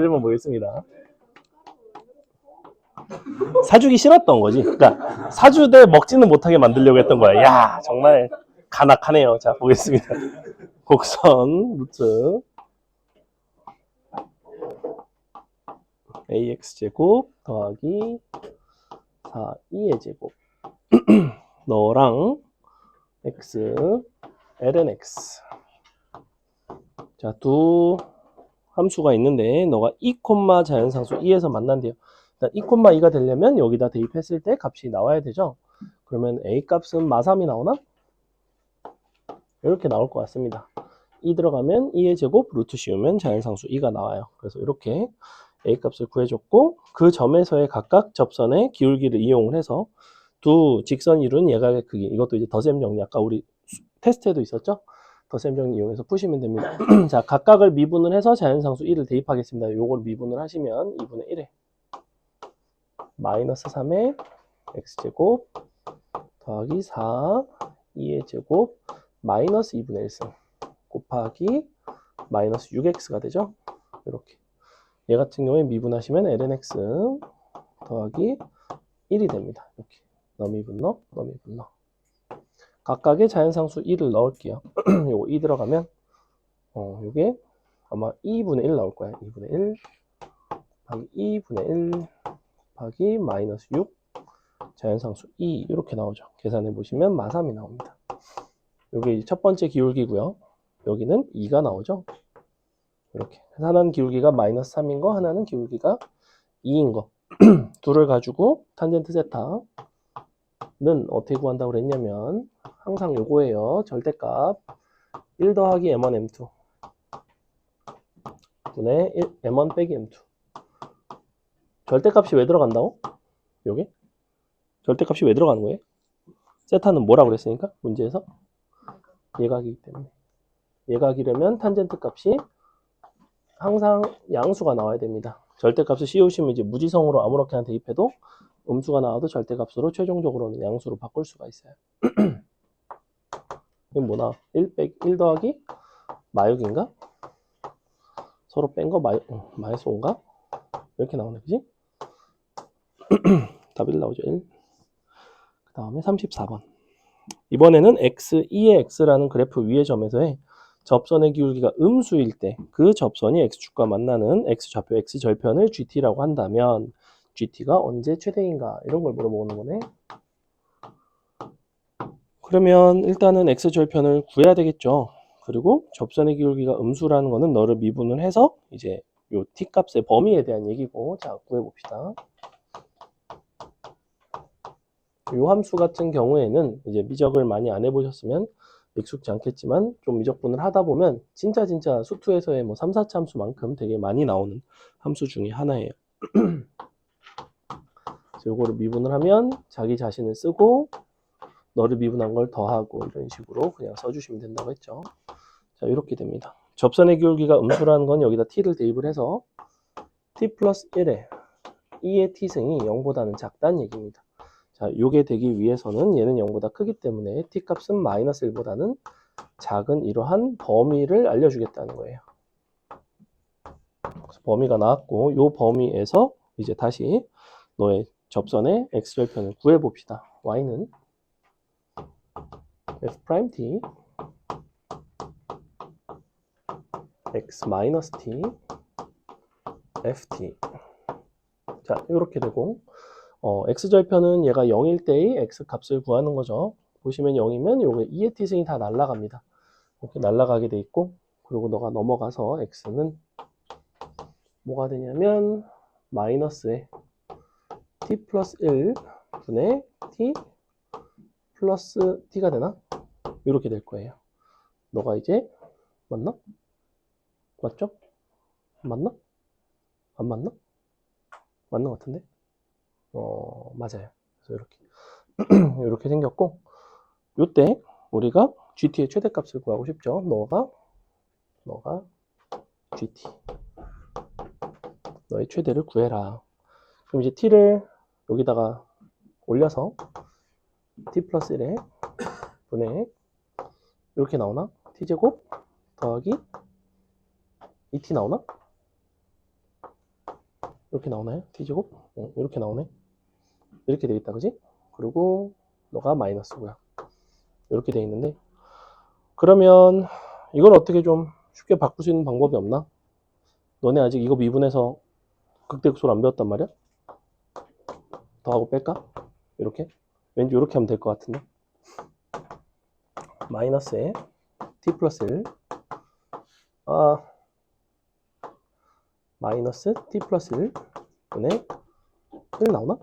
한번 보겠습니다. 사주기 싫었던 거지. 그러니까 사주되 먹지는 못하게 만들려고 했던 거야. 야, 정말 간악하네요. 자, 보겠습니다. 곡선 루트 ax제곱 더하기 4, 2의 제곱 너랑 x, ln x. 자, 두 함수가 있는데 너가 2, 자연상수 2에서 만난대요. 일단 2, 2가 되려면 여기다 대입했을 때 값이 나와야 되죠. 그러면 a 값은 마3이 나오나? 이렇게 나올 것 같습니다. 2 들어가면 2의 제곱 루트 씌우면 자연상수 2가 나와요. 그래서 이렇게 a 값을 구해줬고 그 점에서의 각각 접선의 기울기를 이용을 해서 두 직선 이룬 예각의 크기, 이것도 이제 덧셈 정리, 아까 우리 테스트에도 있었죠? 덧셈 정리 이용해서 푸시면 됩니다. 자, 각각을 미분을 해서 자연상수 1을 대입하겠습니다. 요걸 미분을 하시면 2분의 1에 마이너스 3의 x제곱 더하기 4, 2의 제곱 마이너스 2분의 1승 곱하기 마이너스 6x가 되죠. 이렇게 얘 같은 경우에 미분하시면 ln x 더하기 1이 됩니다. 이렇게 너미분 넣, 너미분 넣. 각각의 자연상수 1을 넣을게요. 요거 2 들어가면 요게 아마 2분의 1 나올 거야. 2분의 1 곱하기 2분의 1 곱하기 마이너스 6 자연상수 2 이렇게 나오죠. 계산해 보시면 마3이 나옵니다. 요게 첫 번째 기울기고요. 여기는 2가 나오죠. 이렇게 하나는 기울기가 마이너스 3인 거, 하나는 기울기가 2인 거. 둘을 가지고 탄젠트 세타는 어떻게 구한다고 그랬냐면 항상 요거예요. 절대값 1 더하기 m1 m2 분의 m1 빼기 m2. 절대값이 왜 들어간다고? 요게? 절대값이 왜 들어가는 거예요? 세타는 뭐라고 그랬으니까? 문제에서? 예각이기 때문에. 예각이려면 탄젠트 값이 항상 양수가 나와야 됩니다. 절대값을 씌우시면 이제 무지성으로 아무렇게나 대입해도 음수가 나와도 절대값으로 최종적으로는 양수로 바꿀 수가 있어요. 이건 뭐나? 1 더하기 마육인가? 서로 뺀 거 마이너스 5인가? 이렇게 나오네, 그지? 답이 나오죠, 1. 그 다음에 34번. 이번에는 x, 2의 x라는 그래프 위의 점에서의 접선의 기울기가 음수일 때 그 접선이 x축과 만나는 x좌표, x절편을 gt라고 한다면 gt가 언제 최대인가? 이런 걸 물어보는 거네. 그러면 일단은 x절편을 구해야 되겠죠. 그리고 접선의 기울기가 음수라는 거는 너를 미분을 해서 이제 요 t 값의 범위에 대한 얘기고, 자, 구해봅시다. 요 함수 같은 경우에는 이제 미적을 많이 안 해보셨으면 익숙지 않겠지만 좀 미적분을 하다 보면 진짜 수투에서의 뭐 3, 4차 함수만큼 되게 많이 나오는 함수 중에 하나예요. 그래서 요거를 미분을 하면 자기 자신을 쓰고 너를 미분한 걸 더하고 이런 식으로 그냥 써주시면 된다고 했죠. 자, 이렇게 됩니다. 접선의 기울기가 음수라는 건 여기다 t를 대입을 해서 t 플러스 1에 2의 t승이 0보다는 작다는 얘기입니다. 자, 요게 되기 위해서는 얘는 0보다 크기 때문에 t 값은 마이너스 1보다는 작은 이러한 범위를 알려주겠다는 거예요. 그래서 범위가 나왔고 요 범위에서 이제 다시 너의 접선의 x절편을 구해봅시다. y는 f'(t) x 마이너스 t ft. 자, 이렇게 되고 x절편은 얘가 0일 때의 x 값을 구하는 거죠. 보시면 0이면 요게 2의 t승이 다 날아갑니다. 이렇게 날아가게 돼 있고, 그리고 너가 넘어가서 x는 뭐가 되냐면 마이너스에 t 플러스 1 분의 t 플러스 t가 되나? 이렇게 될 거예요. 너가 이제 맞나? 맞죠? 맞나? 안 맞나? 맞는 것 같은데? 맞아요. 그래서 이렇게 이렇게 생겼고, 요때 우리가 GT의 최대값을 구하고 싶죠. 너가 GT 너의 최대를 구해라. 그럼 이제 t를 여기다가 올려서 t 플러스 1에 분의 이렇게 나오나? t제곱 더하기 2t 나오나? 이렇게 나오나요? t제곱? 이렇게 나오네. 이렇게 돼 있다, 그지? 그리고 너가 마이너스고요. 이렇게 돼 있는데, 그러면 이걸 어떻게 좀 쉽게 바꿀 수 있는 방법이 없나? 너네 아직 이거 미분해서 극대극소를 안 배웠단 말이야? 더하고 뺄까? 이렇게? 왠지 이렇게 하면 될 것 같은데. 마이너스에 t 플러스 1 마이너스 t 플러스 1 분의 1 나오나?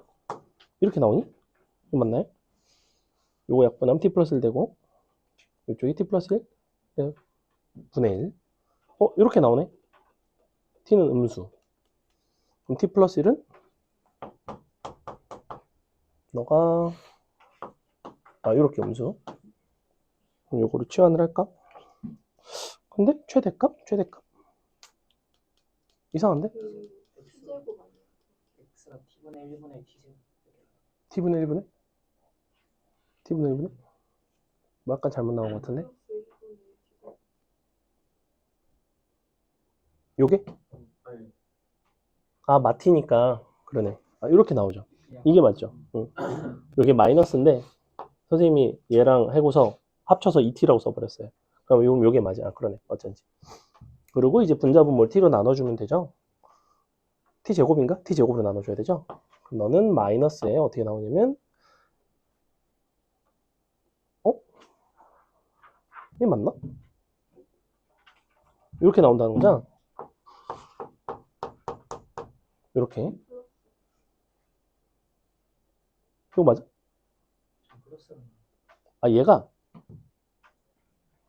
이렇게 나오니? 이거 맞나요? 요거 약분하면 t 플러스 1 되고 이쪽이 t 플러스 1 분의 1 이렇게 나오네. t는 음수. 그럼 t 플러스 1은 너가 이렇게 음수. 그럼 요거를 치환을 할까? 근데 최대값? 이상한데? x가 t분의 1분의 t제곱. t분의 1분의? t분의 1분의? 뭐 약간 잘못 나온 것 같은데? 요게? 마티니까 그러네. 이렇게 나오죠. 이게 맞죠? 응. 요게 마이너스인데 선생님이 얘랑 해고서 합쳐서 2t라고 써버렸어요. 그럼 요게 맞아. 그러네. 어쩐지. 그리고 이제 분자분모를 t로 나눠주면 되죠. t제곱인가? t제곱으로 나눠줘야 되죠. 그럼 너는 마이너스에 어떻게 나오냐면 이게 맞나? 이렇게 나온다는 거죠. 이렇게. 이거 맞아? 얘가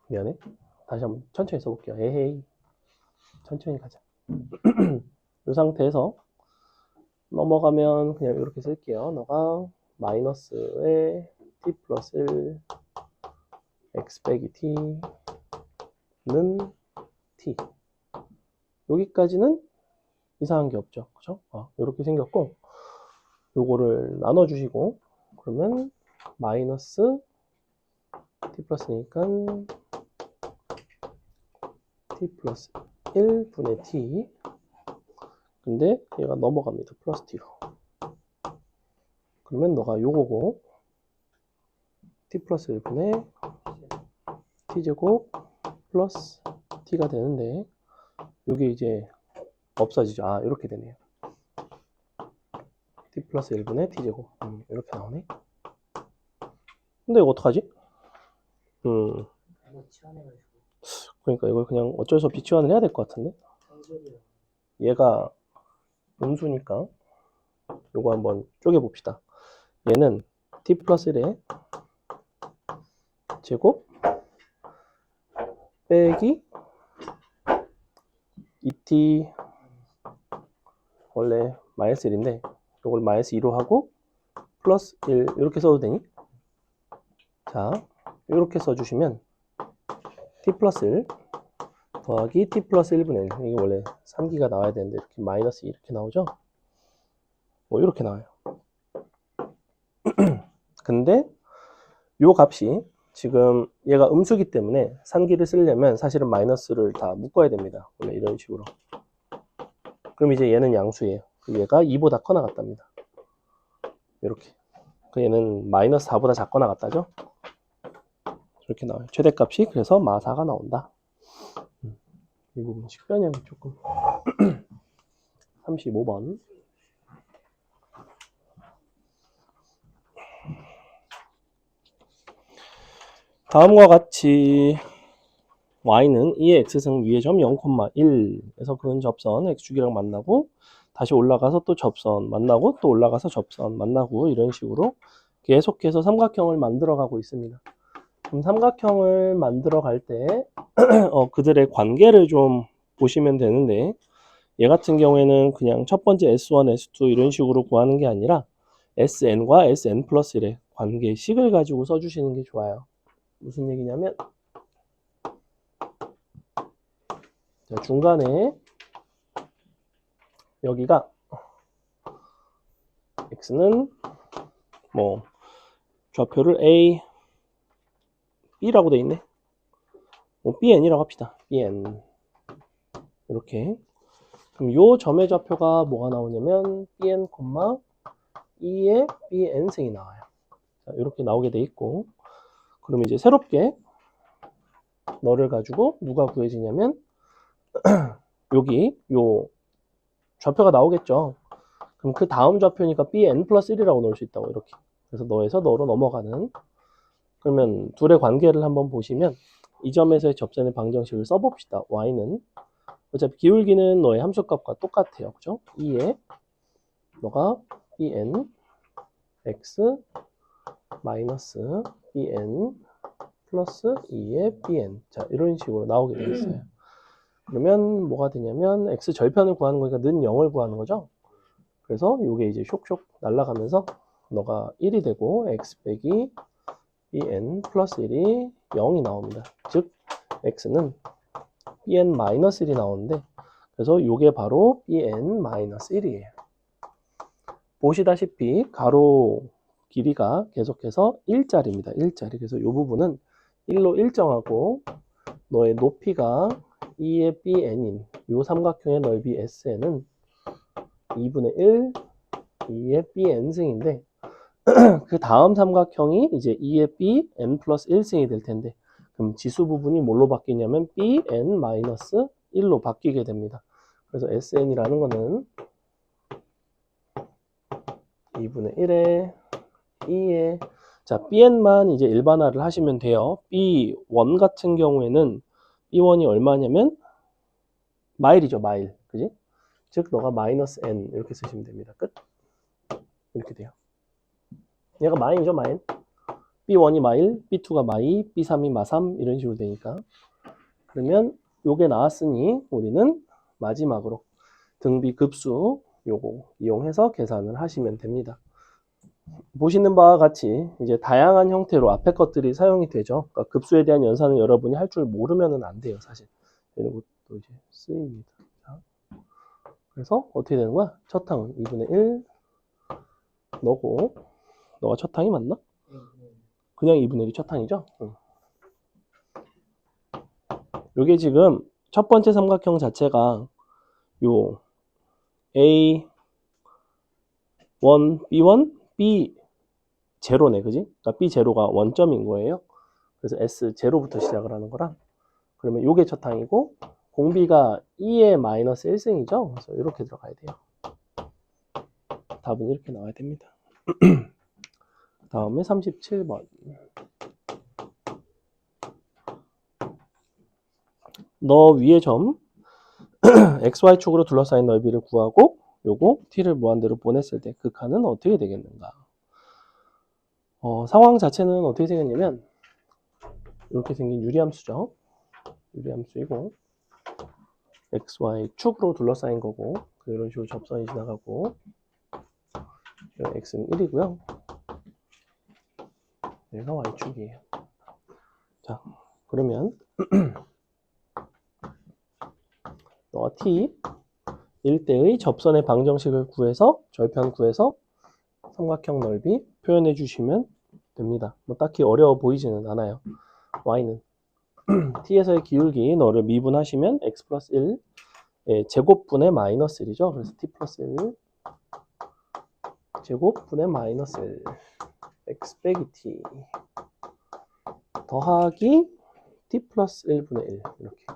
미안해. 다시 한번 천천히 써볼게요. 에헤이. 천천히 가자. 이 상태에서 넘어가면 그냥 이렇게 쓸게요. 너가 마이너스에 t 플러스 1 x 빼기 t는 t. 여기까지는 이상한 게 없죠. 그죠? 이렇게 생겼고 요거를 나눠주시고 그러면 마이너스 t 플러스니까 t 플러스 1분의 t 근데 얘가 넘어갑니다. 플러스 t로. 그러면 너가 요거고 t 플러스 1분의 t제곱 플러스 t가 되는데 요게 이제 없어지죠. 이렇게 되네요. t 플러스 1분의 t제곱 이렇게 나오네. 근데 이거 어떡하지? 그러니까 이걸 그냥 어쩔 수 없이 치환을 해야 될 것 같은데 얘가 음수니까 요거 한번 쪼개봅시다. 얘는 t 플러스 1의 제곱 빼기 2t 원래 마이너스 1인데 요걸 마이너스 2로 하고 플러스 1 이렇게 써도 되니? 자 이렇게 써주시면 t 플러스 1 더하기 t 플러스 1분의 1 이게 원래 3기가 나와야 되는데 이렇게 마이너스 2 이렇게 나오죠? 이렇게 나와요. 근데 요 값이 지금 얘가 음수기 때문에 3기를 쓰려면 사실은 마이너스를 다 묶어야 됩니다. 원래 이런 식으로. 그럼 이제 얘는 양수예요. 얘가 2보다 커 나갔답니다. 이렇게. 얘는 마이너스 4보다 작거 나갔다죠? 이렇게 나와요. 최대값이 그래서 마4가 나온다. 이 부분 식변형이 조금 35번 다음과 같이 y는 2의 x승 위의 점 0,1에서 그은 접선 x축이랑 만나고 다시 올라가서 또 접선 만나고 또 올라가서 접선 만나고 이런 식으로 계속해서 삼각형을 만들어 가고 있습니다. 그럼 삼각형을 만들어 갈 때 그들의 관계를 좀 보시면 되는데 얘 같은 경우에는 그냥 첫 번째 S1, S2 이런 식으로 구하는 게 아니라 SN과 SN 플러스 1의 관계식을 가지고 써주시는 게 좋아요. 무슨 얘기냐면 자, 중간에 여기가 X는 뭐 좌표를 A, B라고 돼 있네. BN이라고 합시다. BN 이렇게 그럼 요 점의 좌표가 뭐가 나오냐면 bn, 2의 bn승이 나와요. 자, 이렇게 나오게 돼 있고, 그럼 이제 새롭게 너를 가지고 누가 구해지냐면 여기 요 좌표가 나오겠죠. 그럼 그 다음 좌표니까 bn 플러스 1이라고 넣을 수 있다고 이렇게. 그래서 너에서 너로 넘어가는. 그러면 둘의 관계를 한번 보시면 이 점에서의 접선의 방정식을 써봅시다. y는 어차피 기울기는 너의 함수값과 똑같아요. 그죠? 2에 너가 bn x 마이너스 bn 플러스 2의 bn. 자, 이런 식으로 나오게 되겠어요. 그러면 뭐가 되냐면 x 절편을 구하는 거니까 는 0을 구하는 거죠. 그래서 이게 이제 쇽쇽 날아가면서 너가 1이 되고 x 빼기 bn 플러스 1이 0이 나옵니다. 즉 x는 bn 마이너스 1이 나오는데, 그래서 이게 바로 bn 마이너스 1이에요. 보시다시피 가로 길이가 계속해서 1짜리입니다. 1짜리. 그래서 이 부분은 1로 일정하고 너의 높이가 2의 bn인 이 삼각형의 넓이 SN은 2분의 1, 2의 bn승인데 그 다음 삼각형이 이제 2의 bn 플러스 1승이 될 텐데, 그럼 지수 부분이 뭘로 바뀌냐면 bn 마이너스 1로 바뀌게 됩니다. 그래서 SN이라는 거는 2분의 1에 2에 자, bn만 이제 일반화를 하시면 돼요. b1 같은 경우에는 b1이 얼마냐면 마일이죠, 마일. 그지? 즉 너가 마이너스 n 이렇게 쓰시면 됩니다. 끝. 이렇게 돼요. 얘가 마일이죠, 마일. b1이 마일, b2가 마이, b3이 마삼 이런 식으로 되니까. 그러면 요게 나왔으니 우리는 마지막으로 등비 급수 요거 이용해서 계산을 하시면 됩니다. 보시는 바와 같이 이제 다양한 형태로 앞에 것들이 사용이 되죠. 그러니까 급수에 대한 연산을 여러분이 할 줄 모르면은 안 돼요, 사실. 이런 것도 이제 쓰입니다. 자, 그래서 어떻게 되는 거야? 첫 항은 2분의 1 넣고, 너가 첫 항이 맞나? 그냥 2분의 1이 첫 항이죠? 응. 요게 지금 첫 번째 삼각형 자체가 요 A1, B1, B0네, 그지? 그러니까 B0가 원점인 거예요. 그래서 S0부터 시작을 하는 거라. 그러면 요게 첫 항이고, 공비가 2의 마이너스 1승이죠? 그래서 이렇게 들어가야 돼요. 답은 이렇게 나와야 됩니다. 다음에 37번. 너 위의 점 XY축으로 둘러싸인 넓이를 구하고 요거 t를 무한대로 보냈을 때 극한은 어떻게 되겠는가? 상황 자체는 어떻게 생겼냐면 이렇게 생긴 유리함수죠. 유리함수이고 XY축으로 둘러싸인 거고 이런 식으로 접선이 지나가고 X는 1이고요. 얘가 Y축이에요. 자, 그러면 너가 T 1대의 접선의 방정식을 구해서 절편 구해서 삼각형 넓이 표현해 주시면 됩니다. 뭐 딱히 어려워 보이지는 않아요. Y는 T에서의 기울기 너를 미분하시면 X 플러스 1 제곱분의 마이너스 1이죠. 그래서 T 플러스 1 제곱분의 마이너스 1 X 빼기 T 더하기 T 플러스 1분의 1 이렇게.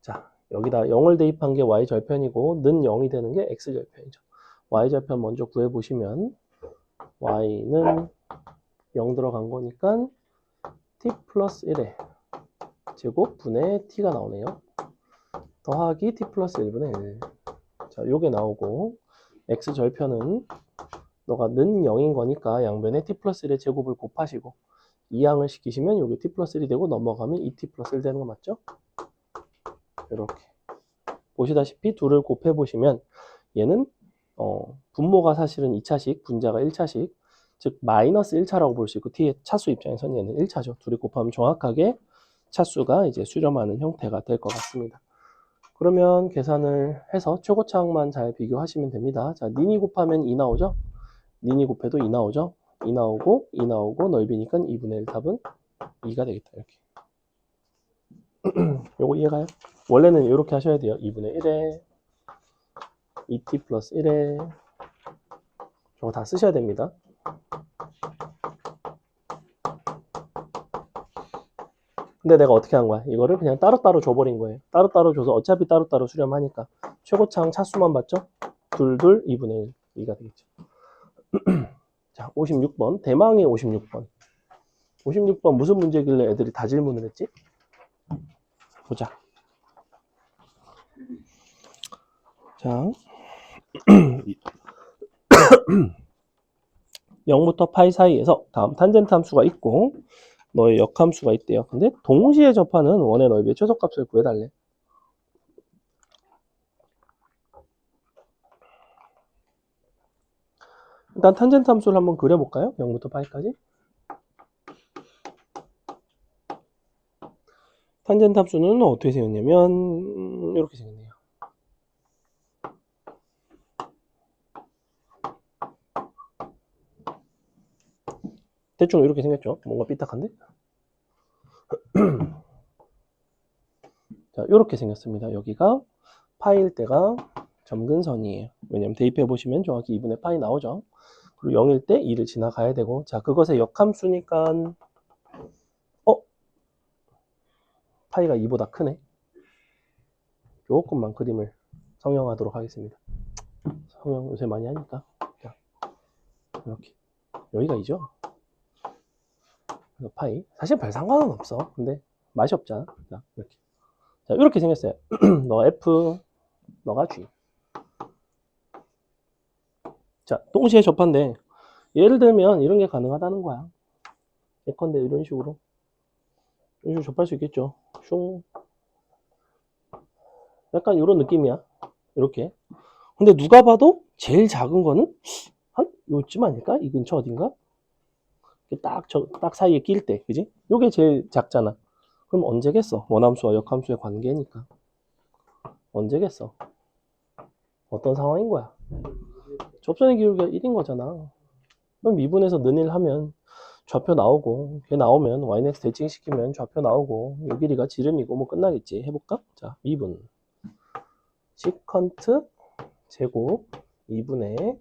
자, 여기다 0을 대입한 게 Y절편이고 는 0이 되는 게 X절편이죠. Y절편 먼저 구해보시면 Y는 0 들어간 거니까 T 플러스 1의 제곱분의 T가 나오네요. 더하기 T 플러스 1분의 1. 자, 요게 나오고 X절편은 너가 는 0인 거니까 양변에 T 플러스 1의 제곱을 곱하시고 이항을 시키시면 요게 T 플러스 1이 되고 넘어가면 2T 플러스 1 되는 거 맞죠? 이렇게 보시다시피 둘을 곱해보시면 얘는 분모가 사실은 2차식, 분자가 1차식, 즉 마이너스 1차라고 볼 수 있고 t의 차수 입장에서는 얘는 1차죠. 둘이 곱하면 정확하게 차수가 이제 수렴하는 형태가 될 것 같습니다. 그러면 계산을 해서 최고차항만 잘 비교하시면 됩니다. 자, 니니 곱하면 2 나오죠? 니니 곱해도 2 나오죠? 2 나오고 2 나오고 넓이니까 2분의 1 답은 2가 되겠다. 이렇게. 요거 이해가요? 원래는 이렇게 하셔야 돼요. 2분의 1에 2t 플러스 1에 저거 다 쓰셔야 됩니다. 근데 내가 어떻게 한 거야? 이거를 그냥 따로따로 줘버린 거예요. 따로따로 줘서 어차피 따로따로 수렴하니까 최고차항 차수만 봤죠? 2, 2분의 1, 2가 되겠죠. 자, 56번. 대망의 56번. 56번 무슨 문제길래 애들이 다 질문을 했지? 보자. 자, 0부터 파이 사이에서 다음 탄젠트 함수가 있고 너의 역함수가 있대요. 근데 동시에 접하는 원의 넓이의 최소값을 구해달래. 일단 탄젠트 함수를 한번 그려볼까요? 0부터 파이까지. 탄젠트 함수는 어떻게 생겼냐면 이렇게 생겼네요. 대충 이렇게 생겼죠? 뭔가 삐딱한데? 자, 이렇게 생겼습니다. 여기가 파일 때가 점근선이에요. 왜냐면 대입해 보시면 정확히 2분의 파이 나오죠. 그리고 0일 때 2를 지나가야 되고, 자, 그것의 역함수니까 파이가 2보다 크네. 조금만 그림을 성형하도록 하겠습니다. 성형 요새 많이 하니까. 자, 이렇게 여기가 2죠. 파이 사실 별 상관은 없어. 근데 맛이 없잖아. 자, 이렇게. 자, 이렇게 생겼어요. 너 F, 너가 G. 자, 동시에 접한데 예를 들면 이런 게 가능하다는 거야. 예컨대 이런 식으로 접할 수 있겠죠. 슝. 약간 이런 느낌이야. 이렇게. 근데 누가 봐도 제일 작은 거는 한 요쯤 아닐까? 이 근처 어딘가? 딱 사이에 낄 때, 그지? 요게 제일 작잖아. 그럼 언제겠어? 원함수와 역함수의 관계니까. 언제겠어? 어떤 상황인 거야? 접선의 기울기가 1인 거잖아. 그럼 미분에서 는일 하면 좌표 나오고, 걔 나오면 yx 대칭시키면 좌표 나오고, 요 길이가 지름이고 뭐 끝나겠지. 해볼까? 자, 미분 시컨트 제곱 2분의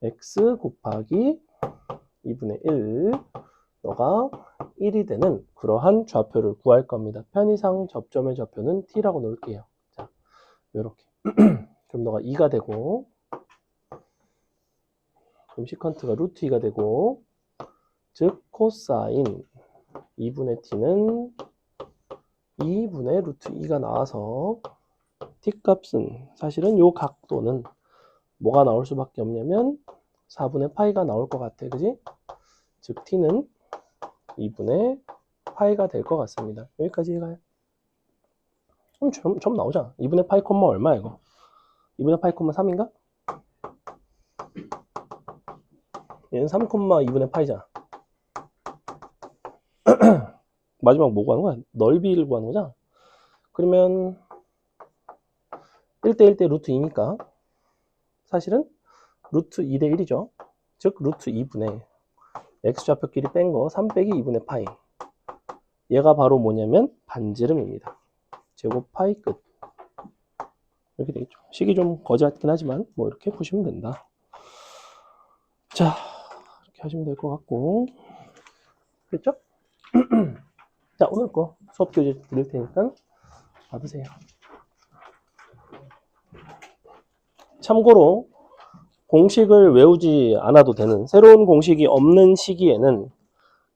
x 곱하기 2분의 1 너가 1이 되는 그러한 좌표를 구할 겁니다. 편의상 접점의 좌표는 t라고 놓을게요. 자, 요렇게. 그럼 너가 2가 되고, 그럼 시컨트가 루트 2가 되고, 즉 코사인 2분의 t는 2분의 루트 2가 나와서 t 값은 사실은 요 각도는 뭐가 나올 수밖에 없냐면 4분의 파이가 나올 것 같아. 그지? 즉 t는 2분의 파이가 될 것 같습니다. 여기까지 가요. 그럼 점 나오잖아. 2분의 파이 콤마 얼마 이거? 2분의 파이 콤마 3인가? 얘는 3 콤마 2분의 파이잖아. 마지막 뭐 구하는 거야? 넓이를 구하는 거잖아. 그러면 1대 1대 루트 2니까 사실은 루트 2대 1이죠. 즉 루트 2분의 x좌표끼리 뺀 거 3 빼기 2분의 파이. 얘가 바로 뭐냐면 반지름입니다. 제곱 파이 끝. 이렇게 되겠죠. 식이 좀 거지 같긴 하지만 뭐 이렇게 푸시면 된다. 자, 이렇게 하시면 될 것 같고. 됐죠? 자, 오늘 거 수업 교재 드릴 테니까 받으세요. 참고로 공식을 외우지 않아도 되는 새로운 공식이 없는 시기에는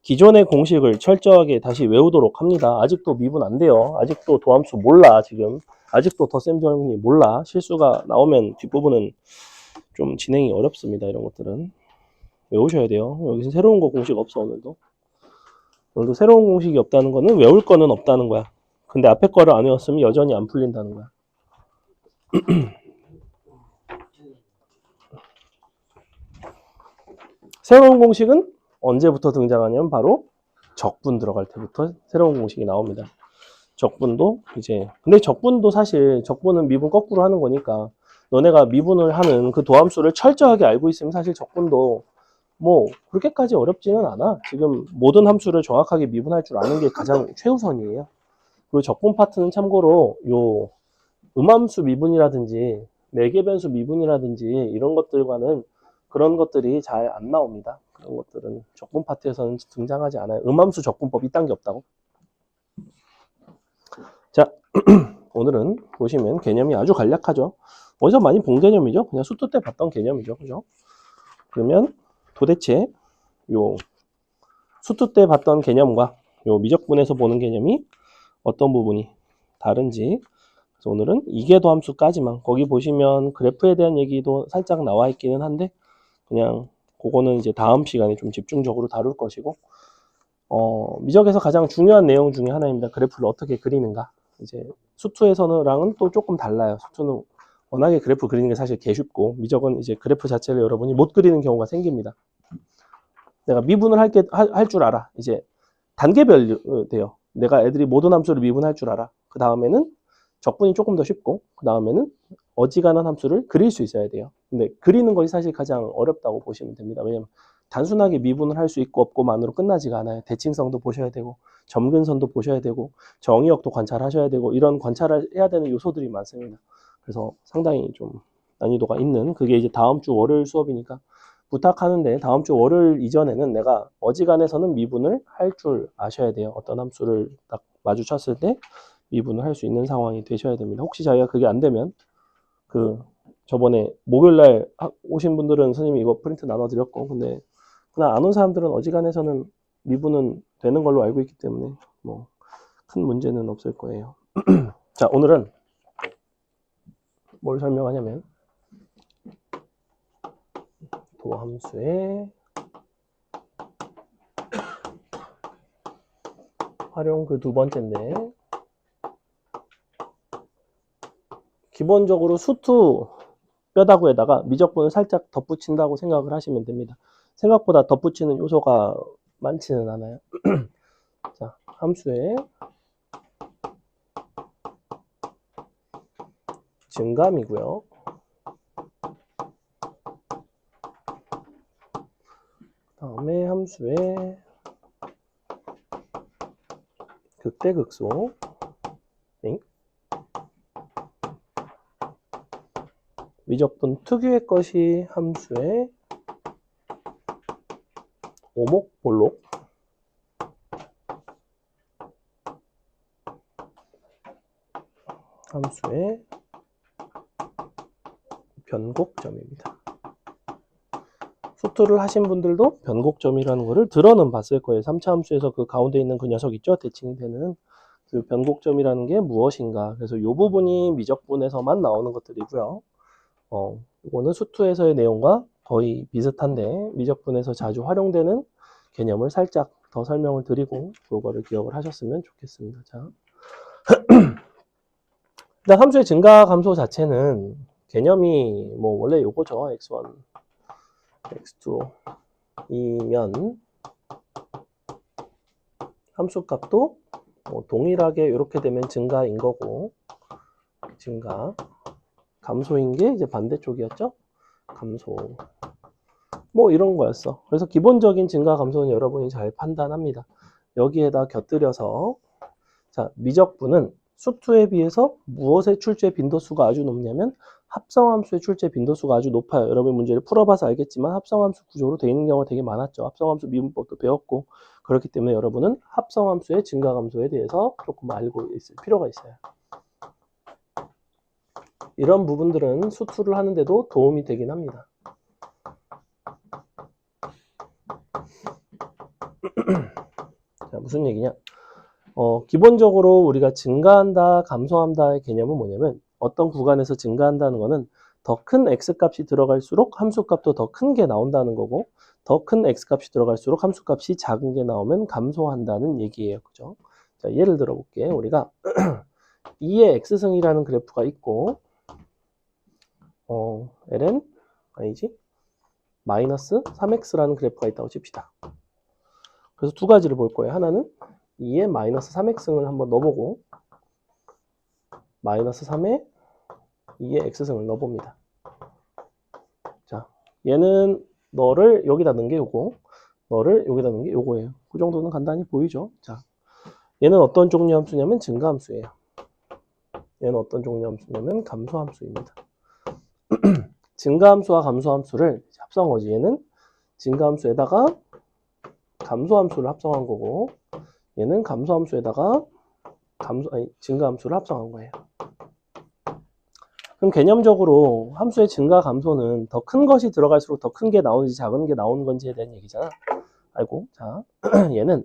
기존의 공식을 철저하게 다시 외우도록 합니다. 아직도 미분 안 돼요. 아직도 도함수 몰라 지금. 아직도 덧셈 정리 몰라. 실수가 나오면 뒷부분은 좀 진행이 어렵습니다. 이런 것들은 외우셔야 돼요. 여기서 새로운 거 공식 없어. 오늘도 새로운 공식이 없다는 거는 외울 거는 없다는 거야. 근데 앞에 거를 안 외웠으면 여전히 안 풀린다는 거야. 새로운 공식은 언제부터 등장하냐면 바로 적분 들어갈 때부터 새로운 공식이 나옵니다. 적분도 이제 근데 적분도 사실 적분은 미분 거꾸로 하는 거니까 너네가 미분을 하는 그 도함수를 철저하게 알고 있으면 사실 적분도 뭐 그렇게까지 어렵지는 않아. 지금 모든 함수를 정확하게 미분할 줄 아는 게 가장 최우선이에요. 그리고 적분 파트는 참고로 요 음함수 미분이라든지 매개 변수 미분이라든지 이런 것들과는 그런 것들이 잘 안 나옵니다. 그런 것들은 적분 파트에서는 등장하지 않아요. 음함수 적분법 이딴 게 없다고. 자, 오늘은 보시면 개념이 아주 간략하죠. 어디서 많이 본 개념이죠. 그냥 수투 때 봤던 개념이죠. 그죠? 그러면 도대체 요 수투 때 봤던 개념과 요 미적분에서 보는 개념이 어떤 부분이 다른지, 그래서 오늘은 이계도 함수까지만, 거기 보시면 그래프에 대한 얘기도 살짝 나와 있기는 한데 그냥 그거는 이제 다음 시간에 좀 집중적으로 다룰 것이고, 미적에서 가장 중요한 내용 중에 하나입니다. 그래프를 어떻게 그리는가. 이제 수투에서는랑은 또 조금 달라요. 수투는 워낙에 그래프 그리는 게 사실 개 쉽고, 미적은 이제 그래프 자체를 여러분이 못 그리는 경우가 생깁니다. 내가 미분을 할 줄 알아. 이제 단계별 돼요. 내가 애들이 모든 함수를 미분할 줄 알아. 그 다음에는 적분이 조금 더 쉽고, 그 다음에는 어지간한 함수를 그릴 수 있어야 돼요. 근데 그리는 것이 사실 가장 어렵다고 보시면 됩니다. 왜냐면 단순하게 미분을 할 수 있고 없고만으로 끝나지가 않아요. 대칭성도 보셔야 되고, 점근선도 보셔야 되고, 정의역도 관찰하셔야 되고, 이런 관찰을 해야 되는 요소들이 많습니다. 그래서 상당히 좀 난이도가 있는, 그게 이제 다음 주 월요일 수업이니까 부탁하는데, 다음 주 월요일 이전에는 내가 어지간해서는 미분을 할 줄 아셔야 돼요. 어떤 함수를 딱 마주쳤을 때 미분을 할 수 있는 상황이 되셔야 됩니다. 혹시 자기가 그게 안 되면 저번에 목요일날 오신 분들은 선생님이 이거 프린트 나눠드렸고, 근데 그냥 안 온 사람들은 어지간해서는 미분은 되는 걸로 알고 있기 때문에 뭐 큰 문제는 없을 거예요. 자, 오늘은 뭘 설명하냐면 도함수의 활용 그 두 번째인데, 기본적으로 수투 뼈다구에다가 미적분을 살짝 덧붙인다고 생각을 하시면 됩니다. 생각보다 덧붙이는 요소가 많지는 않아요. 자, 함수의 증감이고요. 다음에 함수의 극대극소. 네. 미적분 특유의 것이 함수의 오목볼록. 함수의 변곡점입니다. 수투를 하신 분들도 변곡점이라는 거를 들어는 봤을 거예요. 3차 함수에서 그 가운데 있는 그 녀석 있죠? 대칭이 되는 그 변곡점이라는 게 무엇인가. 그래서 이 부분이 미적분에서만 나오는 것들이고요. 이거는 수투에서의 내용과 거의 비슷한데 미적분에서 자주 활용되는 개념을 살짝 더 설명을 드리고 그거를 기억을 하셨으면 좋겠습니다. 자, 일단 함수의 증가 감소 자체는 개념이 뭐 원래 요거죠. x1, x2이면 함수값도 뭐 동일하게 이렇게 되면 증가인 거고, 증가 감소인 게 이제 반대쪽이었죠. 감소 뭐 이런 거였어. 그래서 기본적인 증가 감소는 여러분이 잘 판단합니다. 여기에다 곁들여서, 자, 미적분은 수투에 비해서 무엇의 출제 빈도수가 아주 높냐면 합성함수의 출제 빈도수가 아주 높아요. 여러분 문제를 풀어봐서 알겠지만 합성함수 구조로 되어 있는 경우가 되게 많았죠. 합성함수 미분법도 배웠고, 그렇기 때문에 여러분은 합성함수의 증가 감소에 대해서 조금 알고 있을 필요가 있어요. 이런 부분들은 수투를 하는데도 도움이 되긴 합니다. 자, 무슨 얘기냐? 기본적으로 우리가 증가한다, 감소한다의 개념은 뭐냐면, 어떤 구간에서 증가한다는 거는 더 큰 x값이 들어갈수록 함수값도 더 큰 게 나온다는 거고, 더 큰 x값이 들어갈수록 함수값이 작은 게 나오면 감소한다는 얘기예요. 그죠? 자, 예를 들어 볼게요. 우리가 2의 x승이라는 그래프가 있고, ln 아니지? 마이너스 3x라는 그래프가 있다고 칩시다. 그래서 두 가지를 볼 거예요. 하나는 2의 마이너스 3x승을 한번 넣어보고, 마이너스 3에 2의 x승을 넣어봅니다. 자, 얘는 너를 여기다 넣은 게 요거, 너를 여기다 넣은 게 요거예요. 그 정도는 간단히 보이죠? 자, 얘는 어떤 종류 함수냐면 증가함수예요. 얘는 어떤 종류 함수냐면 감소함수입니다. 증가함수와 감소함수를 합성한 거지. 얘는 증가함수에다가 감소함수를 합성한 거고, 얘는 감소함수에다가 증가함수를 합성한 거예요. 그럼 개념적으로 함수의 증가 감소는 더 큰 것이 들어갈수록 더 큰 게 나오는지 작은 게 나오는 건지에 대한 얘기잖아. 아이고, 자, 얘는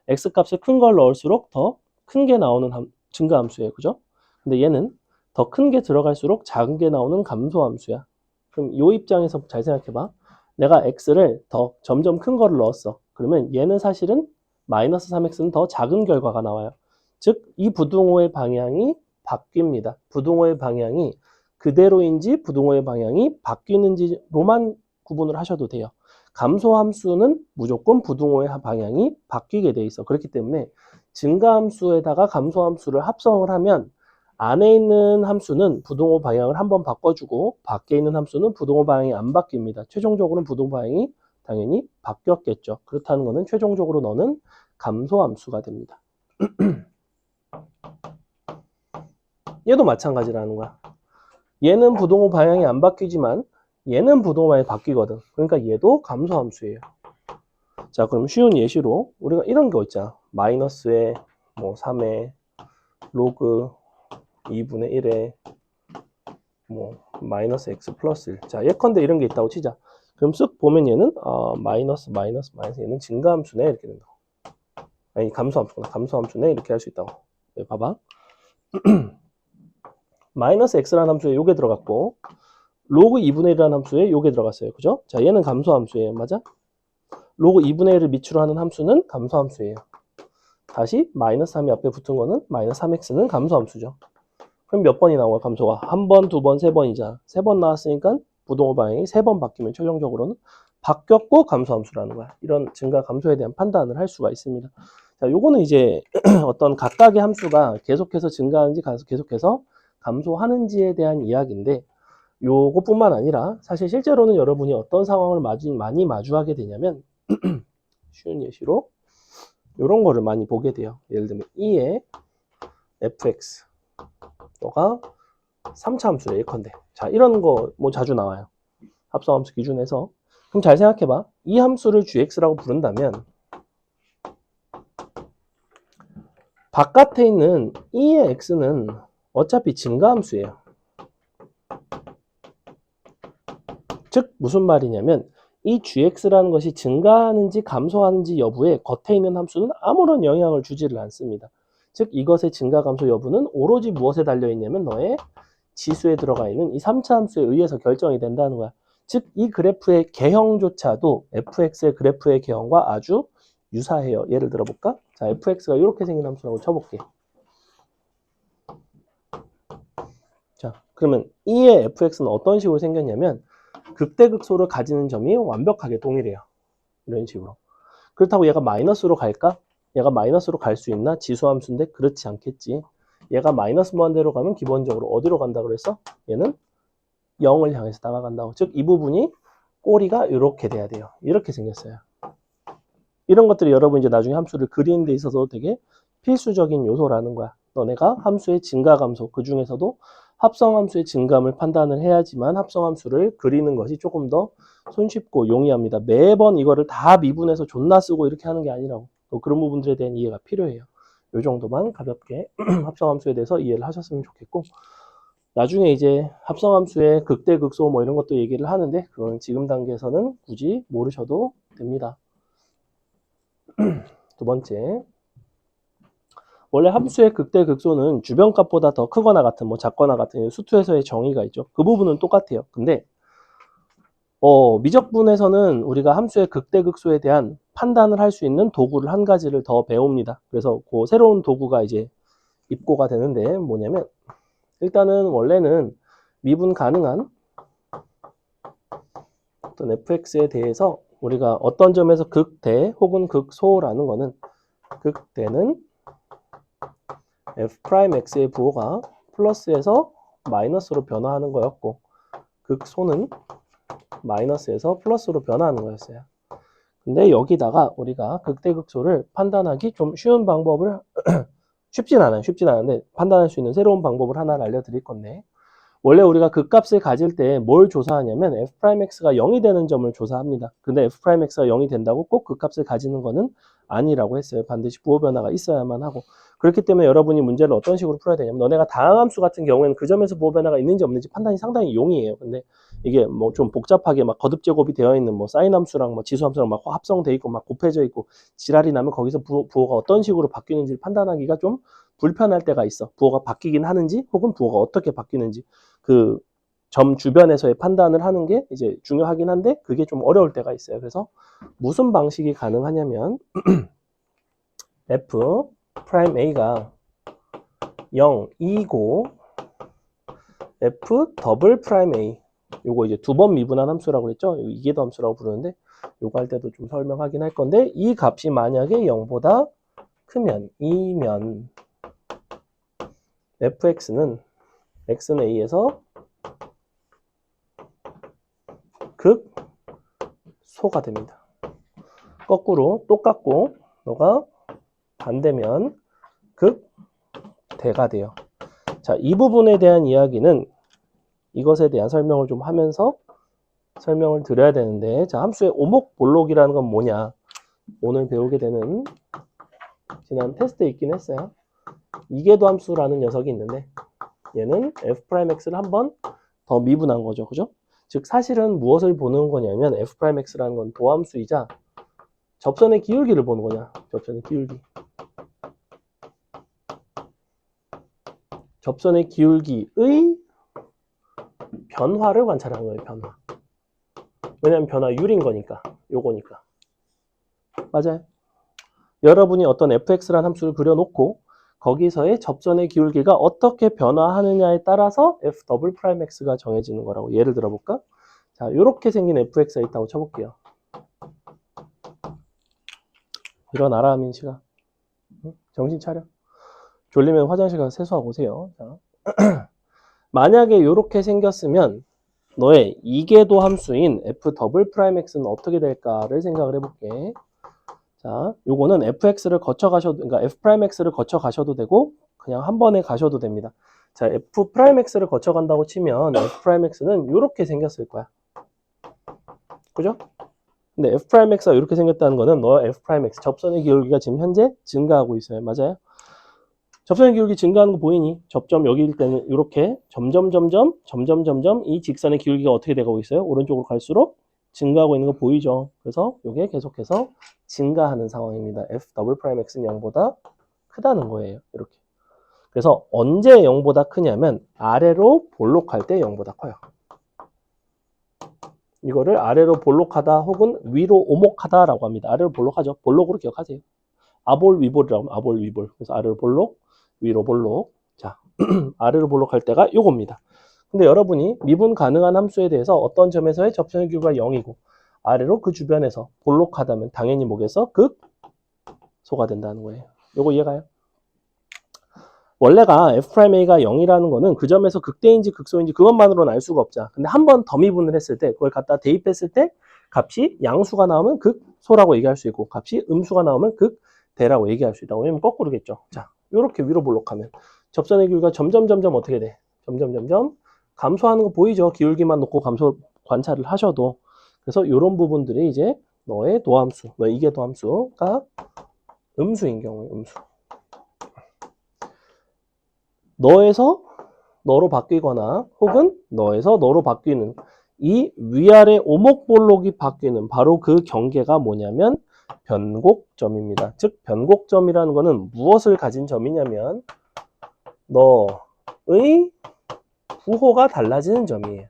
x 값을 큰 걸 넣을수록 더 큰 게 나오는 증가 함수예요. 그죠? 근데 얘는 더 큰 게 들어갈수록 작은 게 나오는 감소 함수야. 그럼 이 입장에서 잘 생각해봐. 내가 x를 더 점점 큰 거를 넣었어. 그러면 얘는 사실은 마이너스 3x는 더 작은 결과가 나와요. 즉, 이 부등호의 방향이 바뀝니다. 부등호의 방향이 그대로인지 부등호의 방향이 바뀌는지로만 구분을 하셔도 돼요. 감소함수는 무조건 부등호의 방향이 바뀌게 돼 있어. 그렇기 때문에 증가함수에다가 감소함수를 합성을 하면 안에 있는 함수는 부등호 방향을 한번 바꿔주고 밖에 있는 함수는 부등호 방향이 안 바뀝니다. 최종적으로는 부등호 방향이 당연히 바뀌었겠죠. 그렇다는 것은 최종적으로 너는 감소함수가 됩니다. 얘도 마찬가지라는 거야. 얘는 부등호 방향이 안 바뀌지만 얘는 부등호 방향이 바뀌거든. 그러니까 얘도 감소함수예요. 자, 그럼 쉬운 예시로 우리가 이런 거 있잖아. 마이너스에 뭐 3에 로그 2분의 1에 뭐 마이너스 x 플러스 1. 자, 예컨대 이런 게 있다고 치자. 그럼 쓱 보면 얘는 마이너스 얘는 증가함수네 이렇게 된다고. 아니 감소함수네 이렇게 할 수 있다고. 네, 봐봐. 마이너스 x라는 함수에 요게 들어갔고 로그 2분의 1이라는 함수에 요게 들어갔어요. 그죠? 자, 얘는 감소함수예요. 맞아? 로그 2분의 1을 밑으로 하는 함수는 감소함수예요. 다시 마이너스 3이 앞에 붙은 거는 마이너스 3x는 감소함수죠. 그럼 몇 번이 나온 거야, 감소가? 한 번, 두 번, 세 번이잖아. 세 번 나왔으니까 부등호 방향이 세 번 바뀌면 최종적으로는 바뀌었고 감소함수라는 거야. 이런 증가 감소에 대한 판단을 할 수가 있습니다. 자, 요거는 이제 어떤 각각의 함수가 계속해서 증가하는지 계속해서 감소하는지에 대한 이야기인데 요것뿐만 아니라 사실 실제로는 여러분이 어떤 상황을 많이 마주하게 되냐면 쉬운 예시로 이런 거를 많이 보게 돼요. 예를 들면 2의 fx 너가 3차 함수래 예컨대. 자, 이런 거 뭐 자주 나와요. 합성함수 기준에서. 그럼 잘 생각해봐. 이 함수를 gx라고 부른다면 바깥에 있는 2의 x는 어차피 증가함수예요. 즉 무슨 말이냐면 이 gx라는 것이 증가하는지 감소하는지 여부에 겉에 있는 함수는 아무런 영향을 주지를 않습니다. 즉 이것의 증가 감소 여부는 오로지 무엇에 달려있냐면 너의 지수에 들어가 있는 이 3차 함수에 의해서 결정이 된다는 거야. 즉 이 그래프의 개형조차도 fx의 그래프의 개형과 아주 유사해요. 예를 들어볼까? 자, fx가 이렇게 생긴 함수라고 쳐볼게. 자, 그러면 2의 fx는 어떤 식으로 생겼냐면 극대극소를 가지는 점이 완벽하게 동일해요. 이런 식으로. 그렇다고 얘가 마이너스로 갈까? 얘가 마이너스로 갈 수 있나? 지수함수인데 그렇지 않겠지. 얘가 마이너스 무한대로 가면 기본적으로 어디로 간다 그랬어? 얘는 0을 향해서 다가간다고. 즉 이 부분이 꼬리가 이렇게 돼야 돼요. 이렇게 생겼어요. 이런 것들이 여러분 이제 나중에 함수를 그리는 데 있어서 되게 필수적인 요소라는 거야. 너네가 함수의 증가 감소, 그 중에서도 합성함수의 증감을 판단을 해야지만 합성함수를 그리는 것이 조금 더 손쉽고 용이합니다. 매번 이거를 다 미분해서 존나 쓰고 이렇게 하는 게 아니라고. 또 그런 부분들에 대한 이해가 필요해요. 이 정도만 가볍게 합성함수에 대해서 이해를 하셨으면 좋겠고, 나중에 이제 합성함수의 극대극소 뭐 이런 것도 얘기를 하는데 그건 지금 단계에서는 굳이 모르셔도 됩니다. 두 번째, 원래 함수의 극대극소는 주변값보다 더 크거나 같은 뭐 작거나 같은 수투에서의 정의가 있죠. 그 부분은 똑같아요. 근데 미적분에서는 우리가 함수의 극대극소에 대한 판단을 할 수 있는 도구를 한 가지를 더 배웁니다. 그래서 그 새로운 도구가 이제 입고가 되는데 뭐냐면 일단은 원래는 미분 가능한 어떤 fx에 대해서 우리가 어떤 점에서 극대 혹은 극소라는 거는 극대는 f'x의 부호가 플러스에서 마이너스로 변화하는 거였고 극소는 마이너스에서 플러스로 변화하는 거였어요. 근데 여기다가 우리가 극대극소를 판단하기 좀 쉬운 방법을 쉽진 않은데 판단할 수 있는 새로운 방법을 하나를 알려드릴 건데 원래 우리가 그 값을 가질 때 뭘 조사하냐면 f'x가 0이 되는 점을 조사합니다. 근데 f'x가 0이 된다고 꼭 그 값을 가지는 거는 아니라고 했어요. 반드시 부호 변화가 있어야만 하고. 그렇기 때문에 여러분이 문제를 어떤 식으로 풀어야 되냐면 너네가 다항함수 같은 경우에는 그 점에서 부호 변화가 있는지 없는지 판단이 상당히 용이해요. 근데 이게 뭐 좀 복잡하게 막 거듭 제곱이 되어 있는 뭐 사인 함수랑 뭐 지수 함수랑 막 합성돼 있고 막 곱해져 있고 지랄이 나면 거기서 부호가 어떤 식으로 바뀌는지 판단하기가 좀 불편할 때가 있어. 부호가 바뀌긴 하는지 혹은 부호가 어떻게 바뀌는지 그 점 주변에서의 판단을 하는 게 이제 중요하긴 한데 그게 좀 어려울 때가 있어요. 그래서 무슨 방식이 가능하냐면 f 프라임 a가 0, 2고 f 더블 프라임 a 요거 이제 두 번 미분한 함수라고 그랬죠. 이계도 함수라고 부르는데 요거 할 때도 좀 설명하긴 할 건데 이 값이 만약에 0보다 크면 이면 fx는 x는 a에서 극소가 됩니다. 거꾸로 똑같고 너가 반대면 극대가 돼요. 자, 이 부분에 대한 이야기는 이것에 대한 설명을 좀 하면서 설명을 드려야 되는데 자, 함수의 오목볼록이라는 건 뭐냐? 오늘 배우게 되는 지난 테스트에 있긴 했어요. 이계도 함수라는 녀석이 있는데 얘는 f'x를 한 번 더 미분한 거죠. 그죠? 즉 사실은 무엇을 보는 거냐면 f'x라는 건 도함수이자 접선의 기울기를 보는 거냐. 접선의 기울기. 접선의 기울기의 변화를 관찰하는 거예요. 변화. 왜냐면 변화율인 거니까. 요거니까. 맞아요. 여러분이 어떤 fx라는 함수를 그려놓고 거기서의 접선의 기울기가 어떻게 변화하느냐에 따라서 f 더블 프라임 x가 정해지는 거라고 예를 들어볼까? 자, 이렇게 생긴 fx가 있다고 쳐볼게요. 일어나라, 민씨가. 응? 정신 차려. 졸리면 화장실 가서 세수하고 오세요. 자. 만약에 이렇게 생겼으면 너의 이계도 함수인 f 더블 프라임 x는 어떻게 될까를 생각을 해볼게. 자, 요거는 fx를 거쳐 가셔도, 그러니까 f 프라임 x를 거쳐 가셔도 되고 그냥 한 번에 가셔도 됩니다. 자, f 프라임 x를 거쳐 간다고 치면 f 프라임 x는 이렇게 생겼을 거야. 그죠? 근데 f 프라임 x가 이렇게 생겼다는 거는 너 f 프라임 x 접선의 기울기가 지금 현재 증가하고 있어요. 맞아요? 접선의 기울기 증가하는 거 보이니? 접점 여기일 때는 이렇게 점점 이 직선의 기울기가 어떻게 되고 있어요? 오른쪽으로 갈수록 증가하고 있는 거 보이죠? 그래서 이게 계속해서 증가하는 상황입니다. f 더블 프라임 x는 0보다 크다는 거예요. 이렇게. 그래서 언제 0보다 크냐면 아래로 볼록할 때 0보다 커요. 이거를 아래로 볼록하다 혹은 위로 오목하다라고 합니다. 아래로 볼록하죠. 볼록으로 기억하세요. 아볼 위볼이라고 하면 아볼 위볼. 그래서 아래로 볼록, 위로 볼록. 자, 아래로 볼록할 때가 요겁니다. 근데 여러분이 미분 가능한 함수에 대해서 어떤 점에서의 접선의 기울기가 0이고 아래로 그 주변에서 볼록하다면 당연히 뭐겠어? 극소가 된다는 거예요. 요거 이해가요? 원래가 f'a가 0이라는 거는 그 점에서 극대인지 극소인지 그것만으로는 알 수가 없잖아. 근데 한 번 더 미분을 했을 때 그걸 갖다 대입했을 때 값이 양수가 나오면 극소라고 얘기할 수 있고 값이 음수가 나오면 극대라고 얘기할 수 있다. 왜냐면 거꾸로겠죠. 자, 요렇게 위로 볼록하면 접선의 기울기가 점점 어떻게 돼? 점점 감소하는 거 보이죠? 기울기만 놓고 감소 관찰을 하셔도. 그래서 이런 부분들이 이제 너의 도함수, 너의 이계 도함수가 음수인 경우에 음수. 너에서 너로 바뀌거나 혹은 너에서 너로 바뀌는 이 위아래 오목볼록이 바뀌는 바로 그 경계가 뭐냐면 변곡점입니다. 즉 변곡점이라는 것은 무엇을 가진 점이냐면 너의 부호가 달라지는 점이에요.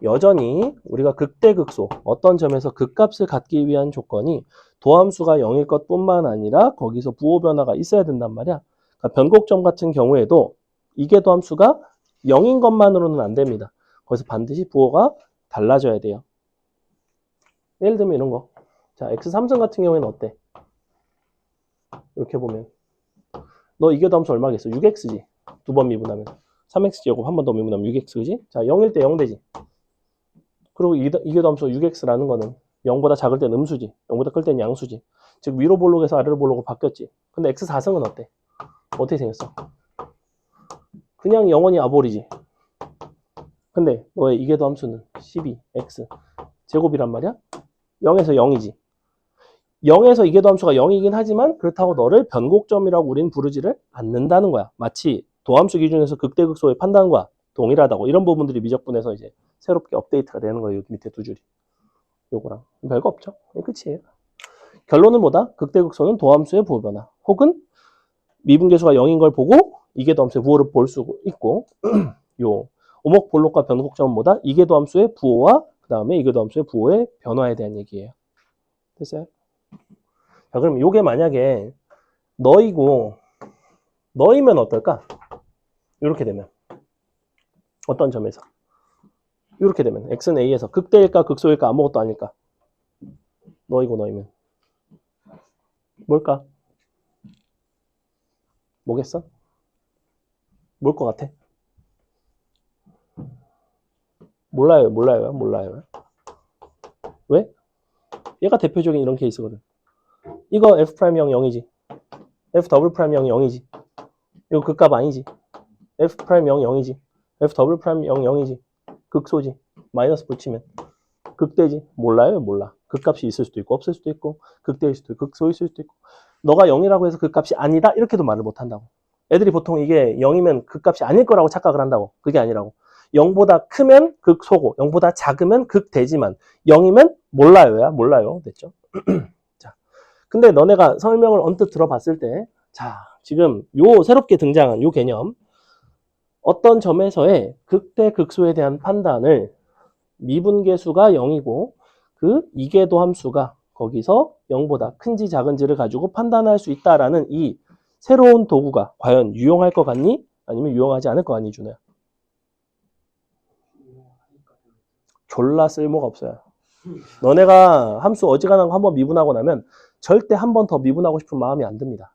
여전히 우리가 극대극소 어떤 점에서 극값을 갖기 위한 조건이 도함수가 0일 것뿐만 아니라 거기서 부호 변화가 있어야 된단 말이야. 그러니까 변곡점 같은 경우에도 이계 도함수가 0인 것만으로는 안 됩니다. 거기서 반드시 부호가 달라져야 돼요. 예를 들면 이런 거. 자, x3승 같은 경우에는 어때? 이렇게 보면 너 이계 도함수 얼마겠어? 6x지. 두 번 미분하면 3x 제곱 한 번 더 미분하면 6x 그지? 자, 0일 때 0 되지. 그리고 이계도 함수 6x라는 거는 0보다 작을 땐 음수지. 0보다 클 땐 양수지. 즉 위로 볼록에서 아래로 볼록으로 바뀌었지. 근데 x4승은 어때? 어떻게 생겼어? 그냥 영원히 아볼이지. 근데 너의 이계도 함수는 12x 제곱이란 말이야? 0에서 0이지. 0에서 이계도 함수가 0이긴 하지만 그렇다고 너를 변곡점이라고 우리는 부르지를 않는다는 거야. 마치 도함수 기준에서 극대극소의 판단과 동일하다고. 이런 부분들이 미적분에서 이제 새롭게 업데이트가 되는 거예요. 밑에 두 줄이. 요거랑 별거 없죠. 끝이에요. 결론은 뭐다? 극대극소는 도함수의 부호변화 혹은 미분계수가 0인 걸 보고 이계도 함수의 부호를 볼 수 있고 요 오목볼록과 변곡점은 뭐다? 이계도 함수의 부호와 그 다음에 이계도 함수의 부호의 변화에 대한 얘기예요. 됐어요? 자, 그럼 요게 만약에 너이면 어떨까? 이렇게 되면 어떤 점에서 이렇게 되면 x는 a에서 극대일까 극소일까 아무것도 아닐까? 너이면 뭘까? 뭐겠어? 뭘 것 같아? 몰라요. 왜? 얘가 대표적인 이런 케이스거든. 이거 f'0 0이지. f 더블 프라임 0이 0이지. 이거 극값 아니지. f 프라임 0 0이지. f 더블 프라임 0 0이지. 극소지. 마이너스 붙이면 극대지. 몰라. 극값이 있을 수도 있고 없을 수도 있고 극대일 수도 있고 극소일 수도 있고 너가 0이라고 해서 극값이 아니다 이렇게도 말을 못 한다고. 애들이 보통 이게 0이면 극값이 아닐 거라고 착각을 한다고. 그게 아니라고. 0보다 크면 극소고 0보다 작으면 극대지만 0이면 몰라요. 됐죠? 자, 근데 너네가 설명을 언뜻 들어봤을 때 자, 지금 요 새롭게 등장한 요 개념 어떤 점에서의 극대 극소에 대한 판단을 미분계수가 0이고 그 이계도 함수가 거기서 0보다 큰지 작은지를 가지고 판단할 수 있다라는 이 새로운 도구가 과연 유용할 것 같니? 아니면 유용하지 않을 것 같니, 준호야? 졸라 쓸모가 없어요. 너네가 함수 어지간한 거 한번 미분하고 나면 절대 한 번 더 미분하고 싶은 마음이 안 듭니다.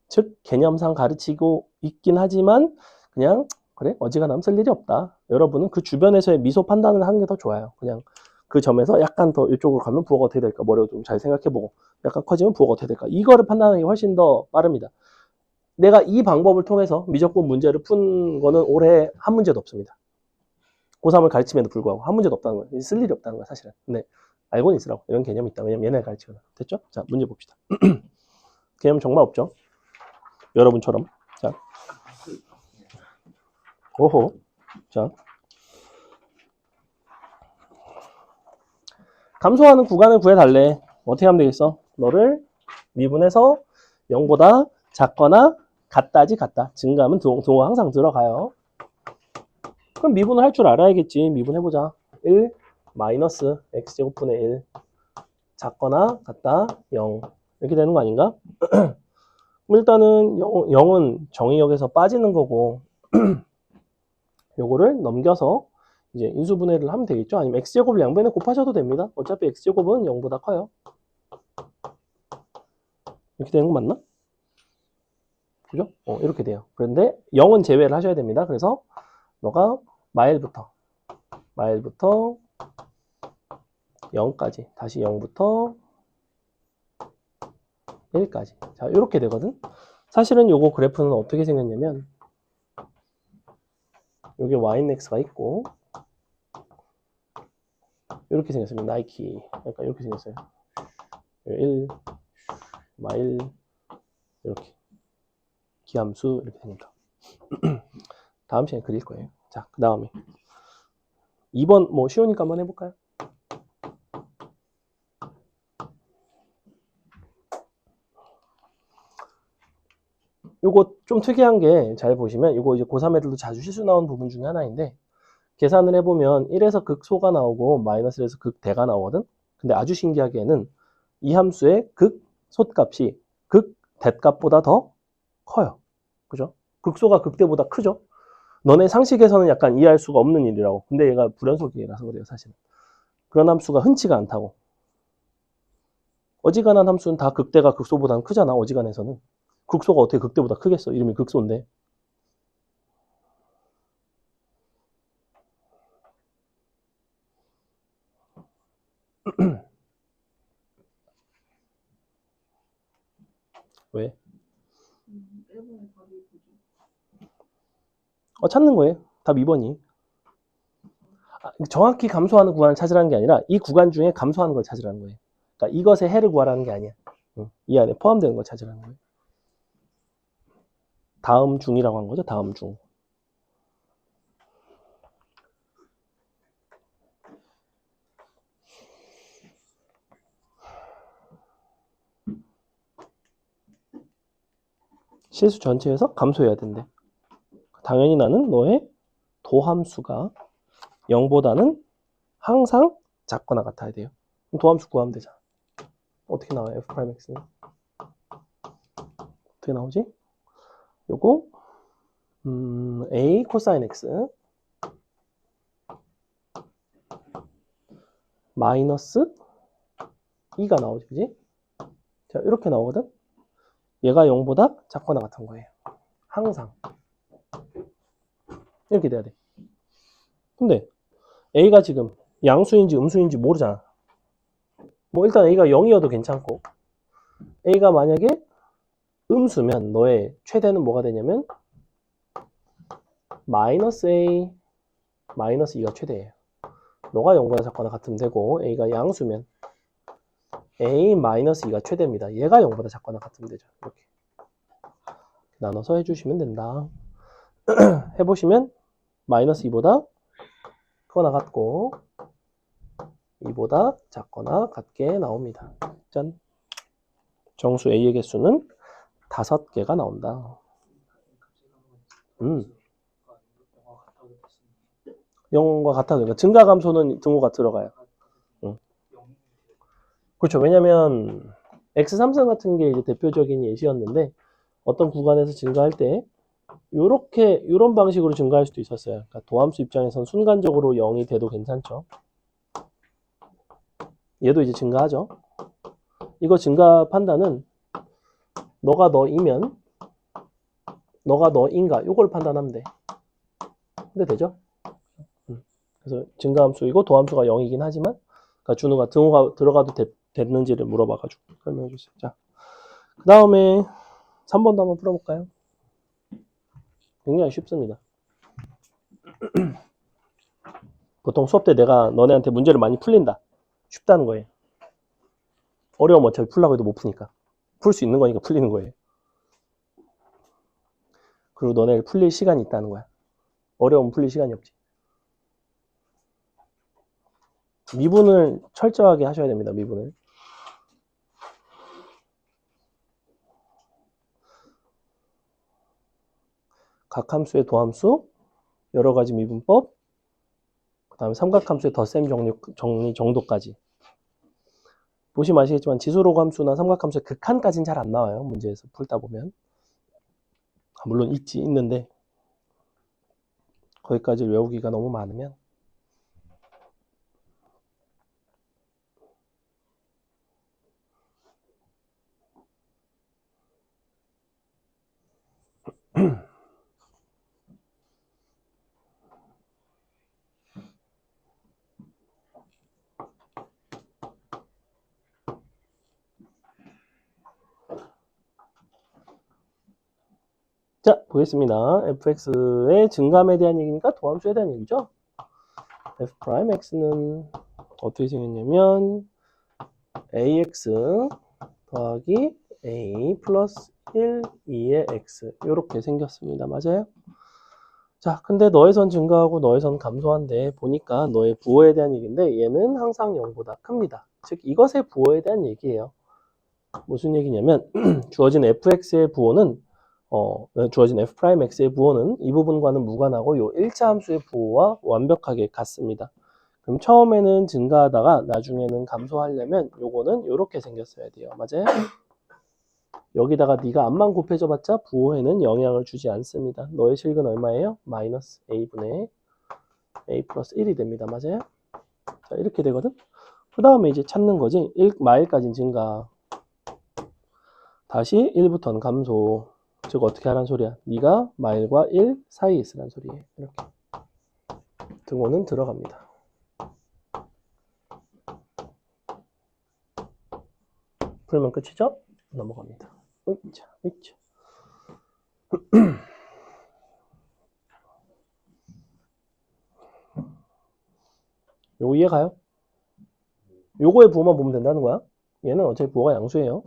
즉 개념상 가르치고 있긴 하지만 그냥 그래 어지간하면 쓸 일이 없다. 여러분은 그 주변에서의 미소 판단을 하는 게 더 좋아요. 그냥 그 점에서 약간 더 이쪽으로 가면 부호가 어떻게 될까 머리로 좀 잘 생각해보고 약간 커지면 부호가 어떻게 될까 이거를 판단하는 게 훨씬 더 빠릅니다. 내가 이 방법을 통해서 미적분 문제를 푼 거는 올해 한 문제도 없습니다. 고3을 가르침에도 불구하고 한 문제도 없다는 거예요. 쓸 일이 없다는 거야 사실은. 근데 알고는 있으라고 이런 개념이 있다. 왜냐면 얘네 가르치거든. 됐죠? 자 문제 봅시다. 개념 정말 없죠? 여러분처럼. 자, 오호. 자, 감소하는 구간을 구해달래. 어떻게 하면 되겠어? 너를 미분해서 0보다 작거나 같다지 같다. 증가하면 동호가 항상 들어가요. 그럼 미분을 할 줄 알아야겠지. 미분해보자. 1 마이너스 x제곱분의 1 작거나 같다 0 이렇게 되는 거 아닌가? 일단은 0은 정의역에서 빠지는 거고 요거를 넘겨서 이제 인수분해를 하면 되겠죠. 아니면 x제곱을 양변에 곱하셔도 됩니다. 어차피 x제곱은 0보다 커요. 이렇게 되는 거 맞나? 그죠? 이렇게 돼요. 그런데 0은 제외를 하셔야 됩니다. 그래서 너가 마일부터 0까지 다시 0부터 1까지 자 이렇게 되거든. 사실은 요거 그래프는 어떻게 생겼냐면 여기 yx가 있고 이렇게 생겼습니다. 나이키 그러니까 이렇게 생겼어요. 1 마일 이렇게 기함수 이렇게 됩니다. 다음 시간에 그릴 거예요. 자, 그 다음에 2번 뭐 쉬우니까 한번 해볼까요? 요거 좀 특이한 게 잘 보시면 이거 이제 고3 애들도 자주 실수 나오는 부분 중에 하나인데 계산을 해보면 1에서 극소가 나오고 마이너스 1에서 극대가 나오거든. 근데 아주 신기하게는 이 함수의 극소값이 극대값보다 더 커요. 그죠? 극소가 극대보다 크죠? 너네 상식에서는 약간 이해할 수가 없는 일이라고. 근데 얘가 불연속이라서 그래요, 사실은. 그런 함수가 흔치가 않다고. 어지간한 함수는 다 극대가 극소보다는 크잖아, 어지간해서는. 극소가 어떻게 극대보다 크겠어? 이름이 극소인데. 왜? 1번의 답이 뭐죠? 찾는 거예요. 답 2번이. 정확히 감소하는 구간을 찾으라는 게 아니라 이 구간 중에 감소하는 걸 찾으라는 거예요. 그러니까 이것의 해를 구하라는 게 아니야. 이 안에 포함되는 걸 찾으라는 거예요. 다음 중이라고 한 거죠. 다음 중. 실수 전체에서 감소해야 된대. 당연히 나는 너의 도함수가 0보다는 항상 작거나 같아야 돼요. 그럼 도함수 구하면 되잖아. 어떻게 나와요? F'X는? 어떻게 나오지? 요거 A 코사인 X 마이너스 2가 나오지, 그지? 자, 이렇게 나오거든? 얘가 0보다 작거나 같은 거예요. 항상. 이렇게 돼야 돼. 근데 A가 지금 양수인지 음수인지 모르잖아. 뭐 일단 A가 0이어도 괜찮고, A가 만약에 음수면 너의 최대는 뭐가 되냐면 마이너스 A 마이너스 2가 최대예요. 너가 0보다 작거나 같으면 되고, A가 양수면 A 마이너스 2가 최대입니다. 얘가 0보다 작거나 같으면 되죠. 이렇게 나눠서 해주시면 된다. 해보시면 마이너스 2보다 크거나 같고 2보다 작거나 같게 나옵니다. 짠. 정수 A의 개수는 5개가 나온다. 0과 같아도 그러니까 증가 감소는 등호가 들어가요. 그렇죠. 왜냐면 X3선 같은 게 이제 대표적인 예시였는데 어떤 구간에서 증가할 때 이런 방식으로 증가할 수도 있었어요. 그러니까 도함수 입장에선 순간적으로 0이 돼도 괜찮죠. 얘도 이제 증가하죠. 이거 증가 판단은 너가 너이면 너가 너인가 이걸 판단하면 돼. 근데 되죠? 그래서 증가함수이고 도함수가 0이긴 하지만 그러니까 준우가 등호가 들어가도 됐는지를 물어봐가지고 설명해 주세요. 자, 그 다음에 3번도 한번 풀어볼까요? 굉장히 쉽습니다. 보통 수업 때 내가 너네한테 문제를 많이 풀린다. 쉽다는 거예요. 어려우면 어차피 풀라고 해도 못 푸니까. 풀 수 있는 거니까 풀리는 거예요. 그리고 너네를 풀릴 시간이 있다는 거야. 어려우면 풀릴 시간이 없지. 미분을 철저하게 하셔야 됩니다. 미분을. 각 함수의 도함수, 여러 가지 미분법, 그 다음에 삼각함수의 덧셈 정리 정도까지. 보시면 아시겠지만 지수로그 함수나 삼각함수의 극한까지는 잘 안 나와요. 문제에서 풀다 보면. 물론 있는데 거기까지 외우기가 너무 많으면 자, 보겠습니다. fx의 증감에 대한 얘기니까 도함수에 대한 얘기죠. f'x는 어떻게 생겼냐면 ax 더하기 a 플러스 1, 2의 x 이렇게 생겼습니다. 맞아요? 자, 근데 너의 선 증가하고 너의 선 감소한데 보니까 너의 부호에 대한 얘기인데 얘는 항상 0보다 큽니다. 즉 이것의 부호에 대한 얘기예요. 무슨 얘기냐면 주어진 fx의 부호는 주어진 f'x의 부호는 이 부분과는 무관하고 요 1차 함수의 부호와 완벽하게 같습니다. 그럼 처음에는 증가하다가 나중에는 감소하려면 요거는 이렇게 생겼어야 돼요. 맞아요? 여기다가 네가 앞만 곱해줘 봤자 부호에는 영향을 주지 않습니다. 너의 실근 얼마예요? 마이너스 a분의 a 플러스 1이 됩니다. 맞아요? 자, 이렇게 되거든? 그 다음에 이제 찾는 거지. 1마일까지는 증가. 다시 1부터는 감소. 즉 어떻게 하란 소리야? 네가 마일과 1 사이에 있으란 소리예요. 이렇게. 등호는 들어갑니다. 풀면 끝이죠? 넘어갑니다. 으이차, 으이차. 요거 이해가요? 요거의 부호만 보면 된다는 거야. 얘는 어차피 부호가 양수예요.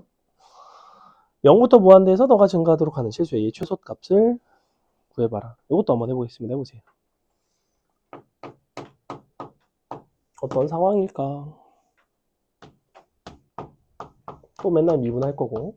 0부터 무한대에서 너가 증가하도록 하는 실수의 이 최소값을 구해봐라. 이것도 한번 해보겠습니다. 해보세요. 어떤 상황일까? 또 맨날 미분할 거고.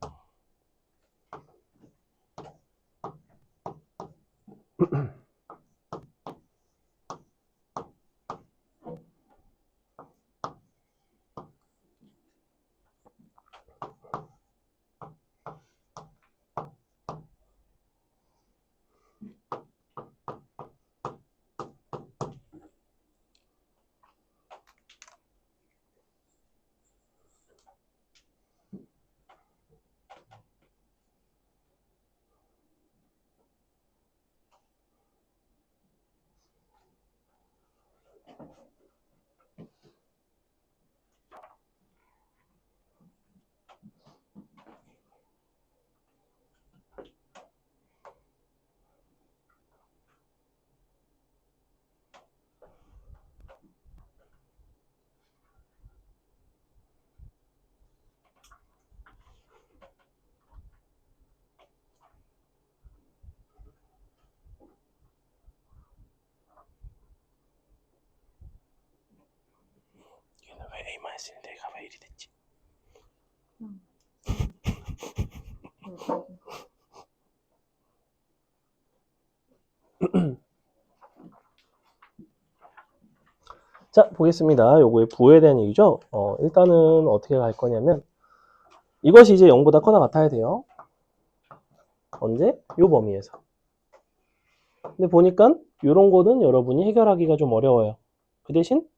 얘는 왜 A-1인데 얘가 왜 1이 됐지? 자, 보겠습니다. 요거의 부호에 대한 얘기죠. 일단은 어떻게 갈 거냐면 이것이 이제 0보다 커나 같아야 돼요. 언제? 요 범위에서. 근데 보니까 이런 거는 여러분이 해결하기가 좀 어려워요. 그 대신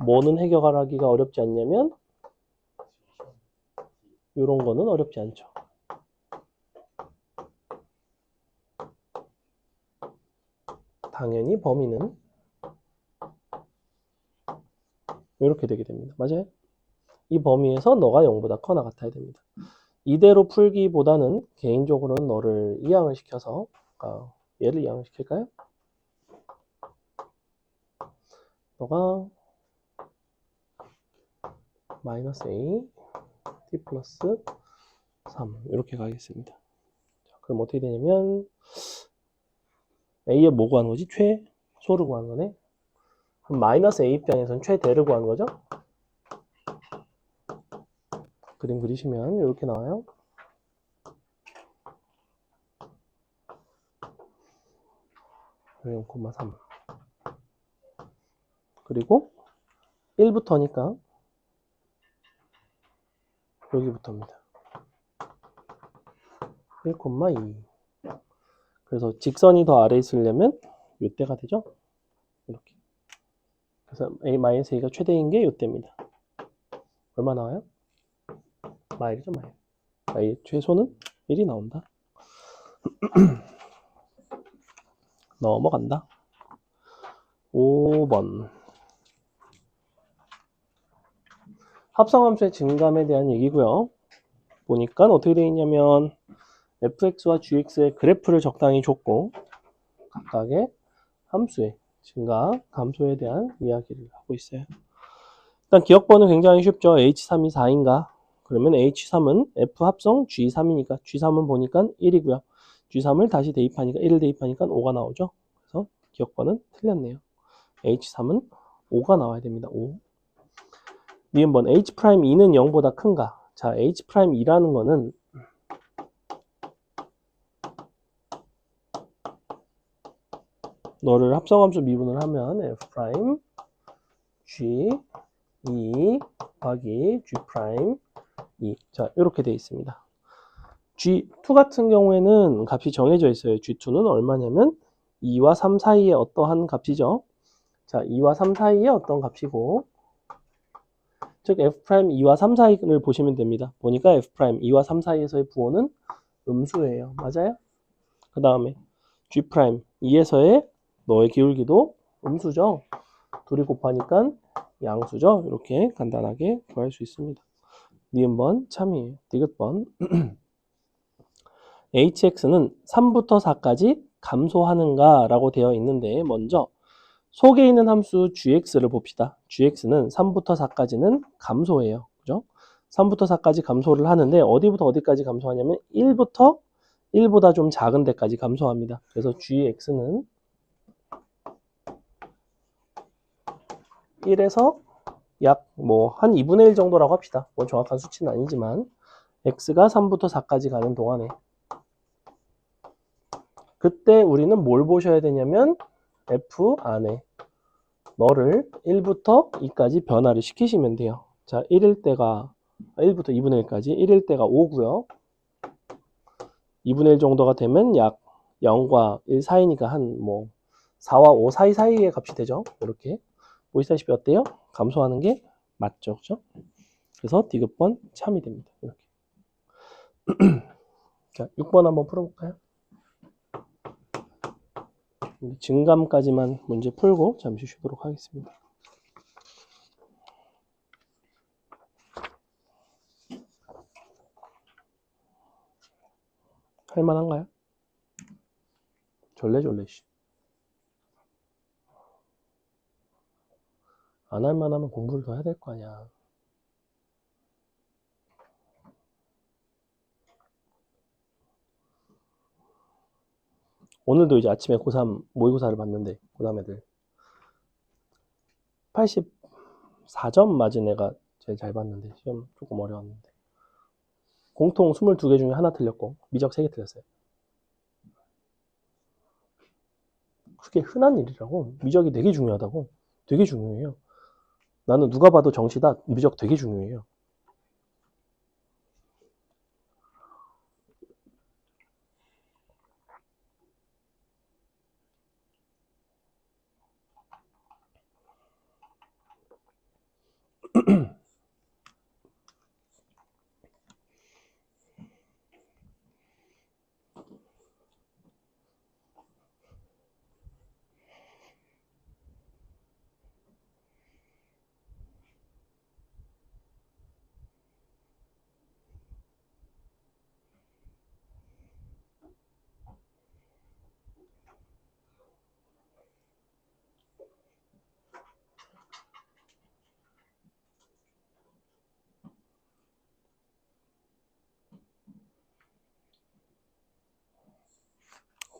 뭐는 해결하기가 어렵지 않냐면 이런 거는 어렵지 않죠. 당연히 범위는 이렇게 되게 됩니다. 맞아요? 이 범위에서 너가 0보다 커나 같아야 됩니다. 이대로 풀기보다는 개인적으로는 너를 이항을 시켜서 얘를 이항을 시킬까요? 너가 마이너스 a t 플러스 3 이렇게 가겠습니다. 자, 그럼 어떻게 되냐면 a의 뭐 구하는 거지? 최소를 구하는 거네. 그럼 마이너스 a 입장에서는 최대를 구하는 거죠. 그림 그리시면 이렇게 나와요. (0, 3) 그리고 1부터니까 여기부터입니다. 1,2 그래서 직선이 더 아래에 있으려면 이때가 되죠. 이렇게. 그래서 a-a가 최대인 게 이때입니다. 얼마 나와요? 마일이죠, 마일. a의 최소는 1이 나온다. 넘어간다. 5번. 합성함수의 증감에 대한 얘기고요. 보니까 어떻게 되어 있냐면 fx와 gx의 그래프를 적당히 줬고 각각의 함수의 증가, 감소에 대한 이야기를 하고 있어요. 일단 기억번은 굉장히 쉽죠. h3이 4인가? 그러면 h3은 f 합성 g3이니까 g3은 보니까 1이고요. g3을 다시 대입하니까 1을 대입하니까 5가 나오죠. 그래서 기억번은 틀렸네요. h3은 5가 나와야 됩니다. 5. 니은번 h'2는 0보다 큰가? 자, h'2라는 거는 너를 합성함수 미분을 하면 f' g 2 더하기 g' 2. 자, 이렇게 되어 있습니다. G2 같은 경우에는 값이 정해져 있어요. G2는 얼마냐면 2와 3 사이에 어떠한 값이죠. 자, 2와 3 사이에 어떤 값이고 즉 F'2와 3 사이를 보시면 됩니다. 보니까 F' 2와 3 사이에서의 부호는 음수예요. 맞아요? 그 다음에 G' 2에서의 너의 기울기도 음수죠. 둘이 곱하니까 양수죠. 이렇게 간단하게 구할 수 있습니다. 니은번 참이에요. 디귿번 hx는 3부터 4까지 감소하는가 라고 되어 있는데 먼저 속에 있는 함수 gx를 봅시다. gx는 3부터 4까지는 감소해요. 그죠? 3부터 4까지 감소를 하는데 어디부터 어디까지 감소하냐면 1부터 1보다 좀 작은 데까지 감소합니다. 그래서 gx는 1에서 약 뭐 한 2분의 1 정도라고 합시다. 뭐 정확한 수치는 아니지만 x가 3부터 4까지 가는 동안에 그때 우리는 뭘 보셔야 되냐면 f 안에 너를 1부터 2까지 변화를 시키시면 돼요. 자, 1일 때가 1부터 2분의 1까지 1일 때가 5고요. 2분의 1 정도가 되면 약 0과 1 사이니까 한 뭐 4와 5 사이의 값이 되죠. 이렇게 보시다시피 어때요? 감소하는 게 맞죠. 그죠? 그래서 디귿번 참이 됩니다. 이렇게. 자, 6번 한번 풀어볼까요? 증감까지만 문제 풀고 잠시 쉬도록 하겠습니다. 할만한가요? 졸래졸래 씨. 안 할만하면 공부를 더 해야 될 거 아니야. 오늘도 이제 아침에 고3 모의고사를 봤는데 고3 애들 84점 맞은 애가 제일 잘 봤는데 시험 조금 어려웠는데 공통 22개 중에 하나 틀렸고 미적 3개 틀렸어요. 그게 흔한 일이라고. 미적이 되게 중요하다고. 되게 중요해요. 나는 누가 봐도 정시다. 미적 되게 중요해요.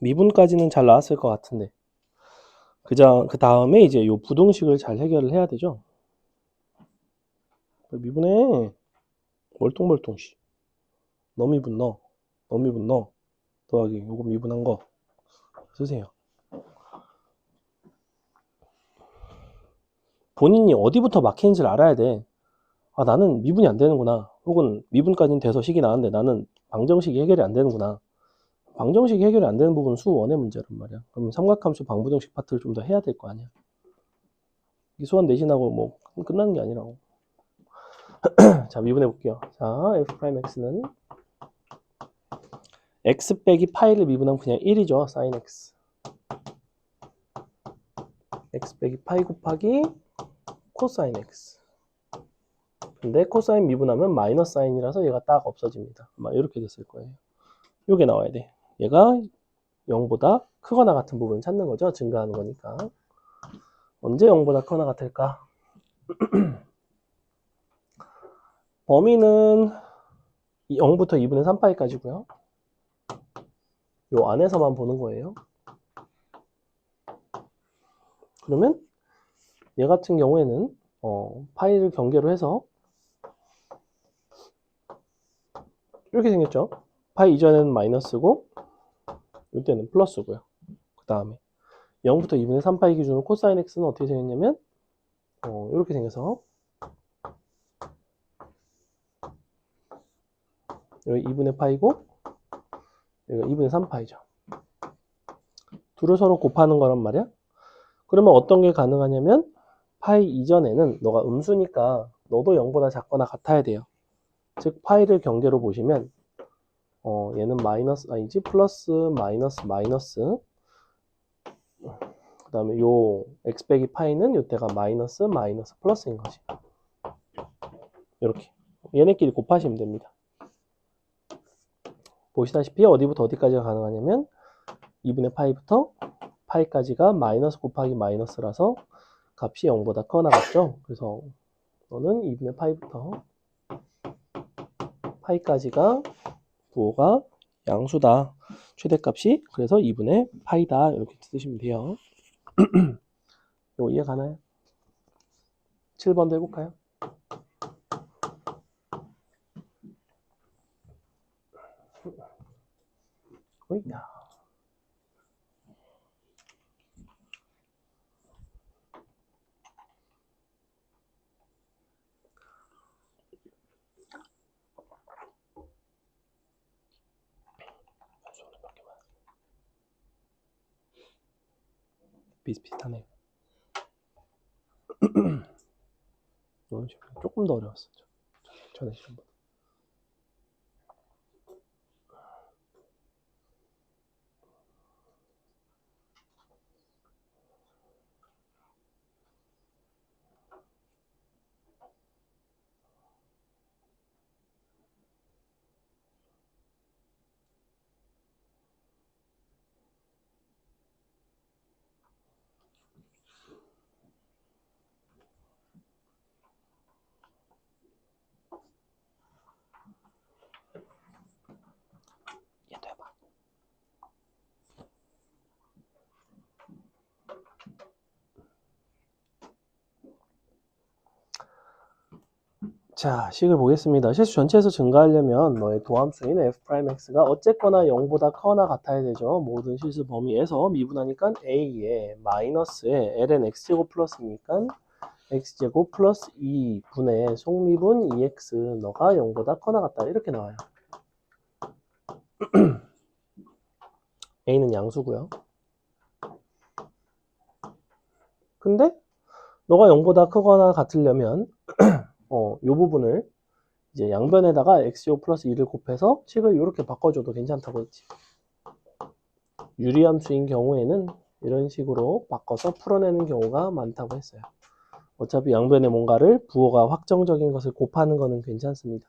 미분까지는 잘 나왔을 것 같은데 그 다음에 이제 요 부등식을 잘 해결을 해야 되죠. 미분해. 멀뚱멀뚱 씨. 너 미분 너 더하기 요거 미분한 거 쓰세요. 본인이 어디부터 막히는지를 알아야 돼. 아, 나는 미분이 안 되는구나. 혹은 미분까지는 돼서 식이 나왔는데 나는 방정식이 해결이 안 되는구나. 방정식이 해결이 안 되는 부분은 수원의 문제란 말이야. 그럼 삼각함수 방부등식 파트를 좀 더 해야 될 거 아니야. 이 수원 내신하고 뭐 끝나는 게 아니라고. 자, 미분해 볼게요. 자, f'x는 x 빼기 파이를 미분하면 그냥 1이죠. sin x. x 빼기 파이 곱하기 코사인 x. 근데 코사인 미분하면 마이너스 사인이라서 얘가 딱 없어집니다. 아마 이렇게 됐을 거예요. 요게 나와야 돼. 얘가 0보다 크거나 같은 부분을 찾는 거죠. 증가하는 거니까. 언제 0보다 크거나 같을까? 범위는 0부터 2분의 3파이까지고요. 요 안에서만 보는 거예요. 그러면 얘 같은 경우에는 파이를 경계로 해서 이렇게 생겼죠. 파이 이전에는 마이너스고 이때는 플러스고요. 그 다음에 0부터 2분의 3파이 기준으로 코사인 x는 어떻게 생겼냐면 이렇게 생겨서 여기 2분의 파이고 여기가 2분의 3파이죠. 둘을 서로 곱하는 거란 말이야. 그러면 어떤 게 가능하냐면 파이 이전에는 너가 음수니까 너도 0보다 작거나 같아야 돼요. 즉 파이를 경계로 보시면 얘는 마이너스 아니지 플러스 마이너스 마이너스 그 다음에 요 x 빼기 파이는 요때가 마이너스 마이너스 플러스인 거지. 이렇게 얘네끼리 곱하시면 됩니다. 보시다시피 어디부터 어디까지가 가능하냐면 2분의 파이부터 파이까지가 마이너스 곱하기 마이너스라서 값이 0보다 커 나갔죠. 그래서 너는 2분의 파이부터 파이까지가 부호가 양수다. 최대값이 그래서 2분의 파이다. 이렇게 쓰시면 돼요. 이거 이해 가나요? 7번도 해볼까요? 어이야. 비슷비슷하네요. 이건 조금 더 어려웠어. 전에 시험보다. 얘도 해봐. 자, 식을 보겠습니다. 실수 전체에서 증가하려면 너의 도함수인 f'x가 어쨌거나 0보다 커나 같아야 되죠. 모든 실수 범위에서 미분하니까 a에 마이너스에 ln x제곱 플러스니까 x제곱 플러스 2분의 속미분 2x 너가 0보다 커나 같다. 이렇게 나와요. a는 양수고요. 근데 너가 0보다 크거나 같으려면 이 부분을 이제 양변에다가 x제곱 플러스 2를 곱해서 식을 이렇게 바꿔줘도 괜찮다고 했지. 유리함수인 경우에는 이런 식으로 바꿔서 풀어내는 경우가 많다고 했어요. 어차피 양변에 뭔가를 부호가 확정적인 것을 곱하는 거는 괜찮습니다.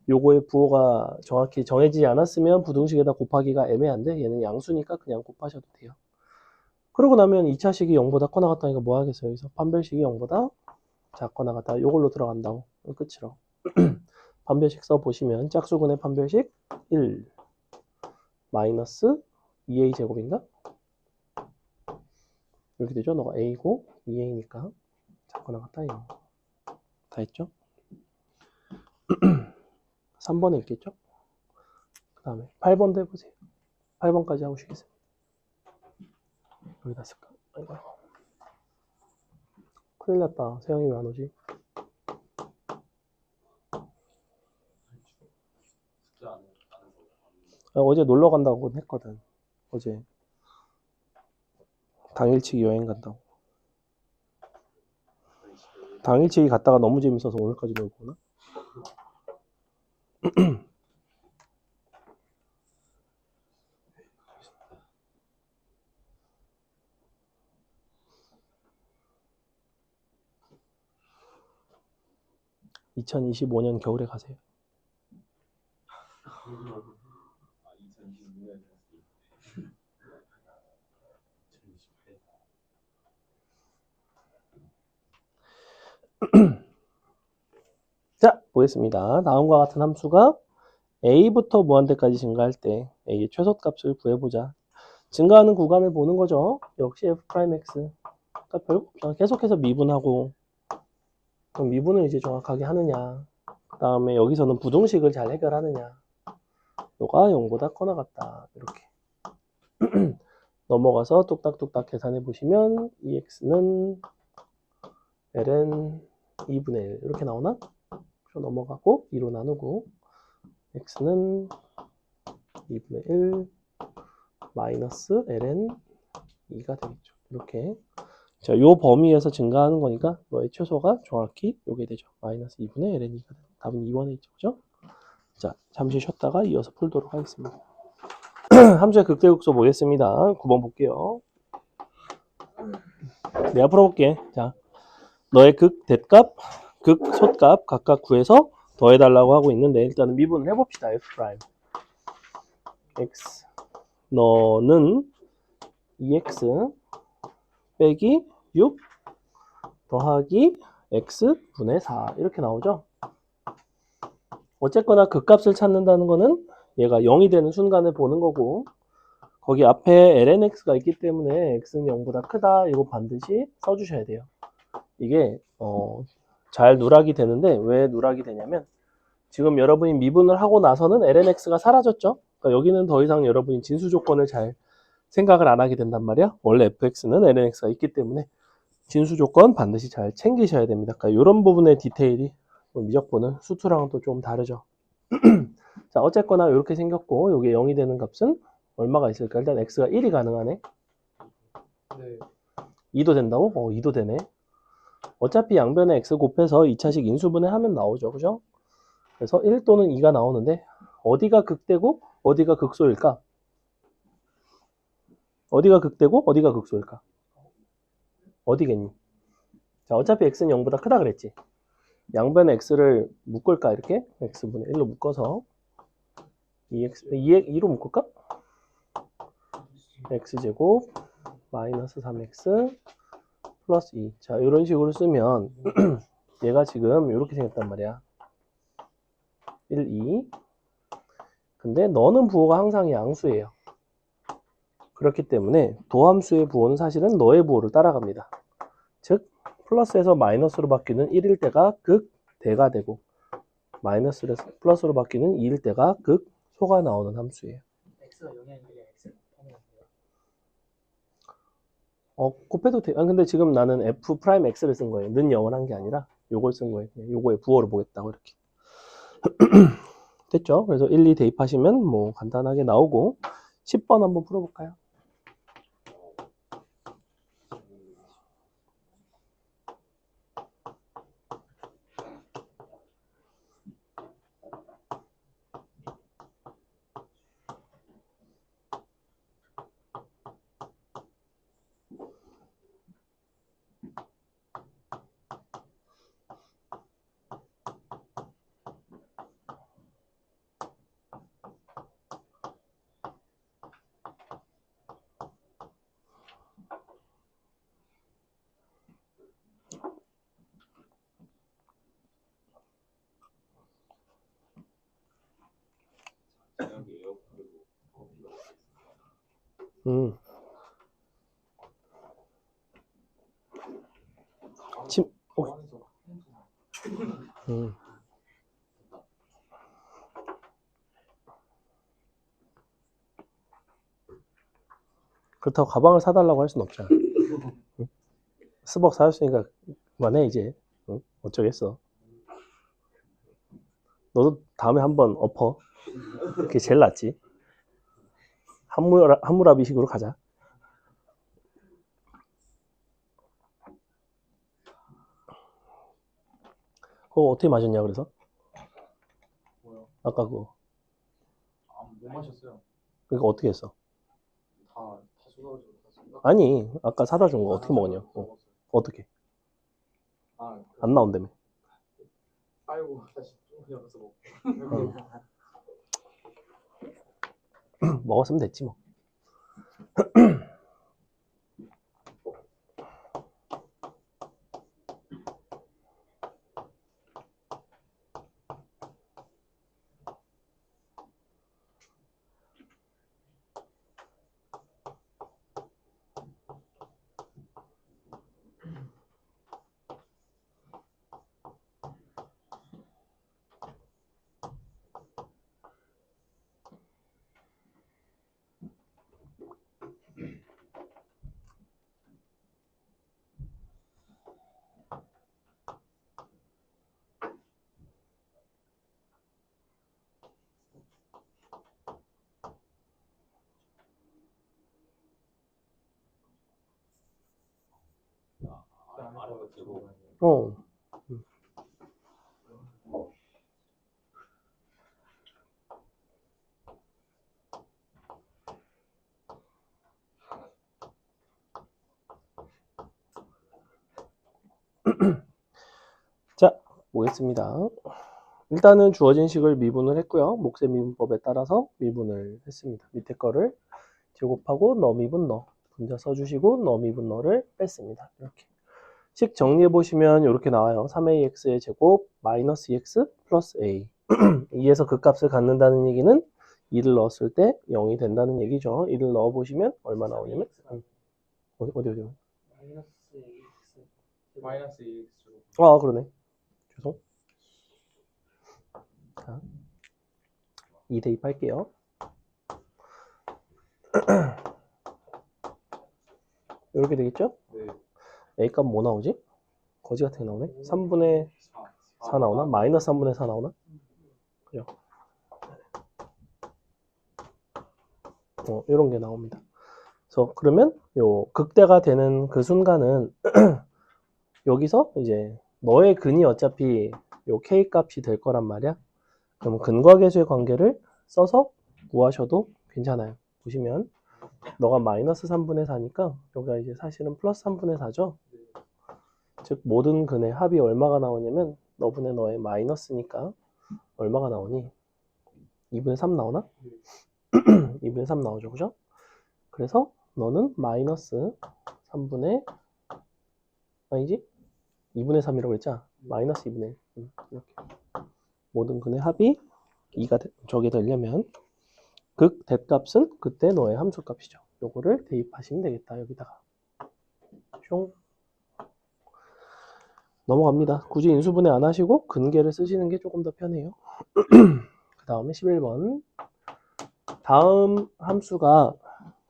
요거의 부호가 정확히 정해지지 않았으면 부등식에다 곱하기가 애매한데 얘는 양수니까 그냥 곱하셔도 돼요. 그러고 나면 2차식이 0보다 커 나갔다니까 뭐 하겠어요. 여기서 판별식이 0보다 작거 나갔다. 요걸로 들어간다고. 끝이로. 판별식 써보시면 짝수근의 판별식 1 마이너스 2a 제곱인가? 이렇게 되죠. 너가 a고 2a니까 작거 나갔다. 0. 다 했죠? 3번에 있겠죠? 그 다음에 8번도 해보세요. 8번까지 하고 쉬겠습니다. 여기다 쓸까? 아이고. 큰일 났다. 세영이 왜 안 오지? 어제 놀러 간다고 했거든. 어제 당일치기 여행 간다고. 당일치기 갔다가 너무 재밌어서 오늘까지 놀고 오나? 2025년 겨울에 가세요. 자, 보겠습니다. 다음과 같은 함수가 a부터 무한대까지 증가할 때 a의 최소값을 구해보자. 증가하는 구간을 보는 거죠. 역시 f'x. 그러니까 별거 없잖아. 계속해서 미분하고 그럼 미분을 이제 정확하게 하느냐. 그 다음에 여기서는 부등식을 잘 해결하느냐. 너가 0보다 커 나갔다. 이렇게. 넘어가서 뚝딱뚝딱 계산해 보시면 EX는 ln 2분의 1 이렇게 나오나? 넘어가고 2로 나누고 x는 2분의 1 마이너스 ln 2가 되겠죠. 이렇게 자, 요 범위에서 증가하는 거니까 너의 최소가 정확히 요게 되죠. 마이너스 2분의 ln 2가 되죠. 답은 2번에 있죠. 그죠? 자, 잠시 쉬었다가 이어서 풀도록 하겠습니다. 함수의 극대극소 보겠습니다. 9번 볼게요. 내가 풀어볼게. 자, 너의 극 대값, 극 솥값 각각 구해서 더해달라고 하고 있는데 일단은 미분을 해봅시다. f'. x. 너는 2x 빼기 6 더하기 x분의 4 이렇게 나오죠. 어쨌거나 극값을 찾는다는 거는 얘가 0이 되는 순간을 보는 거고 거기 앞에 lnx가 있기 때문에 x는 0보다 크다 이거 반드시 써주셔야 돼요. 이게 잘 누락이 되는데 왜 누락이 되냐면 지금 여러분이 미분을 하고 나서는 lnx가 사라졌죠. 그러니까 여기는 더 이상 여러분이 진수 조건을 잘 생각을 안 하게 된단 말이야. 원래 fx는 lnx가 있기 때문에 진수 조건 반드시 잘 챙기셔야 됩니다. 그러니까 이런 부분의 디테일이 미적분은 수투랑은 또 좀 다르죠. 자, 어쨌거나 이렇게 생겼고 여기 0이 되는 값은 얼마가 있을까? 일단 x가 1이 가능하네. 네. 2도 된다고? 2도 되네. 어차피 양변에 x 곱해서 2차식 인수분해 하면 나오죠. 그죠? 그래서 1 또는 2가 나오는데 어디가 극대고 어디가 극소일까? 어디가 극대고 어디가 극소일까? 어디겠니? 자, 어차피 x는 0보다 크다 그랬지. 양변에 x를 묶을까 이렇게? x분의 1로 묶어서 2로 묶을까? x제곱 마이너스 3x 플러스 2. 자, 이런 식으로 쓰면 얘가 지금 이렇게 생겼단 말이야. 1, 2. 근데 너는 부호가 항상 양수예요. 그렇기 때문에 도함수의 부호는 사실은 너의 부호를 따라갑니다. 즉 플러스에서 마이너스로 바뀌는 1일 때가 극대가 되고 마이너스에서 플러스로 바뀌는 2일 때가 극소가 나오는 함수예요. x가 0이 아니라 그냥 x 곱하면 돼요. 곱해도 돼. 근데 지금 나는 f 프라임 x를 쓴 거예요. 는 0을 한 게 아니라 요걸 쓴 거예요. 요거의 부호를 보겠다고 이렇게. 됐죠? 그래서 1, 2 대입하시면 뭐 간단하게 나오고 10번 한번 풀어볼까요? 음. 음. 그렇다고 가방을 사달라고 할 순 없잖아. 응? 스벅 사줬으니까 그만해 이제. 응? 어쩌겠어. 너도 다음에 한번 엎어. 그게 제일 낫지. 한무라비식으로 가자. 그거 어떻게 마셨냐 그래서? 뭐요? 아까 그거. 못 마셨어요. 그러니까 어떻게 했어? 다 쏟아가지고 다 쏟아. 아니 아까 사다 준 거 어떻게 먹었냐? 어떻게? 안 나온다며. 빨고 다시 좀 그냥 먹고. 먹었으면 됐지 뭐. 어. 자, 보겠습니다. 일단은 주어진 식을 미분을 했고요. 몫의 미분법에 따라서 미분을 했습니다. 밑에 거를 제곱하고 너 미분 너 분자 써주시고 너 미분 너를 뺐습니다. 이렇게 식 정리해 보시면 이렇게 나와요. 3ax의 제곱 마이너스 2x 플러스 a 2에서 그 값을 갖는다는 얘기는 2를 넣었을 때 0이 된다는 얘기죠. 2를 넣어 보시면 얼마 나오냐면 어디 마이너스 x 마이너스 2x 제곱. 아 그러네. 죄송. 자, 2 대입할게요. 이렇게 되겠죠? 네. a 값 뭐 나오지? 거지 같은 게 나오네. 3분의 4 나오나? 마이너스 3분의 4 나오나? 그죠? 이런 게 나옵니다. 그래서 그러면 요 극대가 되는 그 순간은 여기서 이제 너의 근이 어차피 요 k 값이 될 거란 말이야. 그럼 근과 계수의 관계를 써서 구하셔도 괜찮아요. 보시면 너가 마이너스 3분의 4니까 여기가 이제 사실은 플러스 3분의 4죠. 즉 모든 근의 합이 얼마가 나오냐면 너분의 너의 마이너스니까 얼마가 나오니? 2분의 3 나오나? 2분의 3 나오죠. 그죠? 그래서 너는 마이너스 3분의 아니지? 2분의 3이라고 했잖아. 마이너스 2분의 1. 이렇게. 모든 근의 합이 2가 저게 되려면 극 대값은 그때 너의 함수 값이죠. 요거를 대입하시면 되겠다. 여기다가. 숑. 넘어갑니다. 굳이 인수분해 안 하시고 근계를 쓰시는 게 조금 더 편해요. 그 다음에 11번. 다음 함수가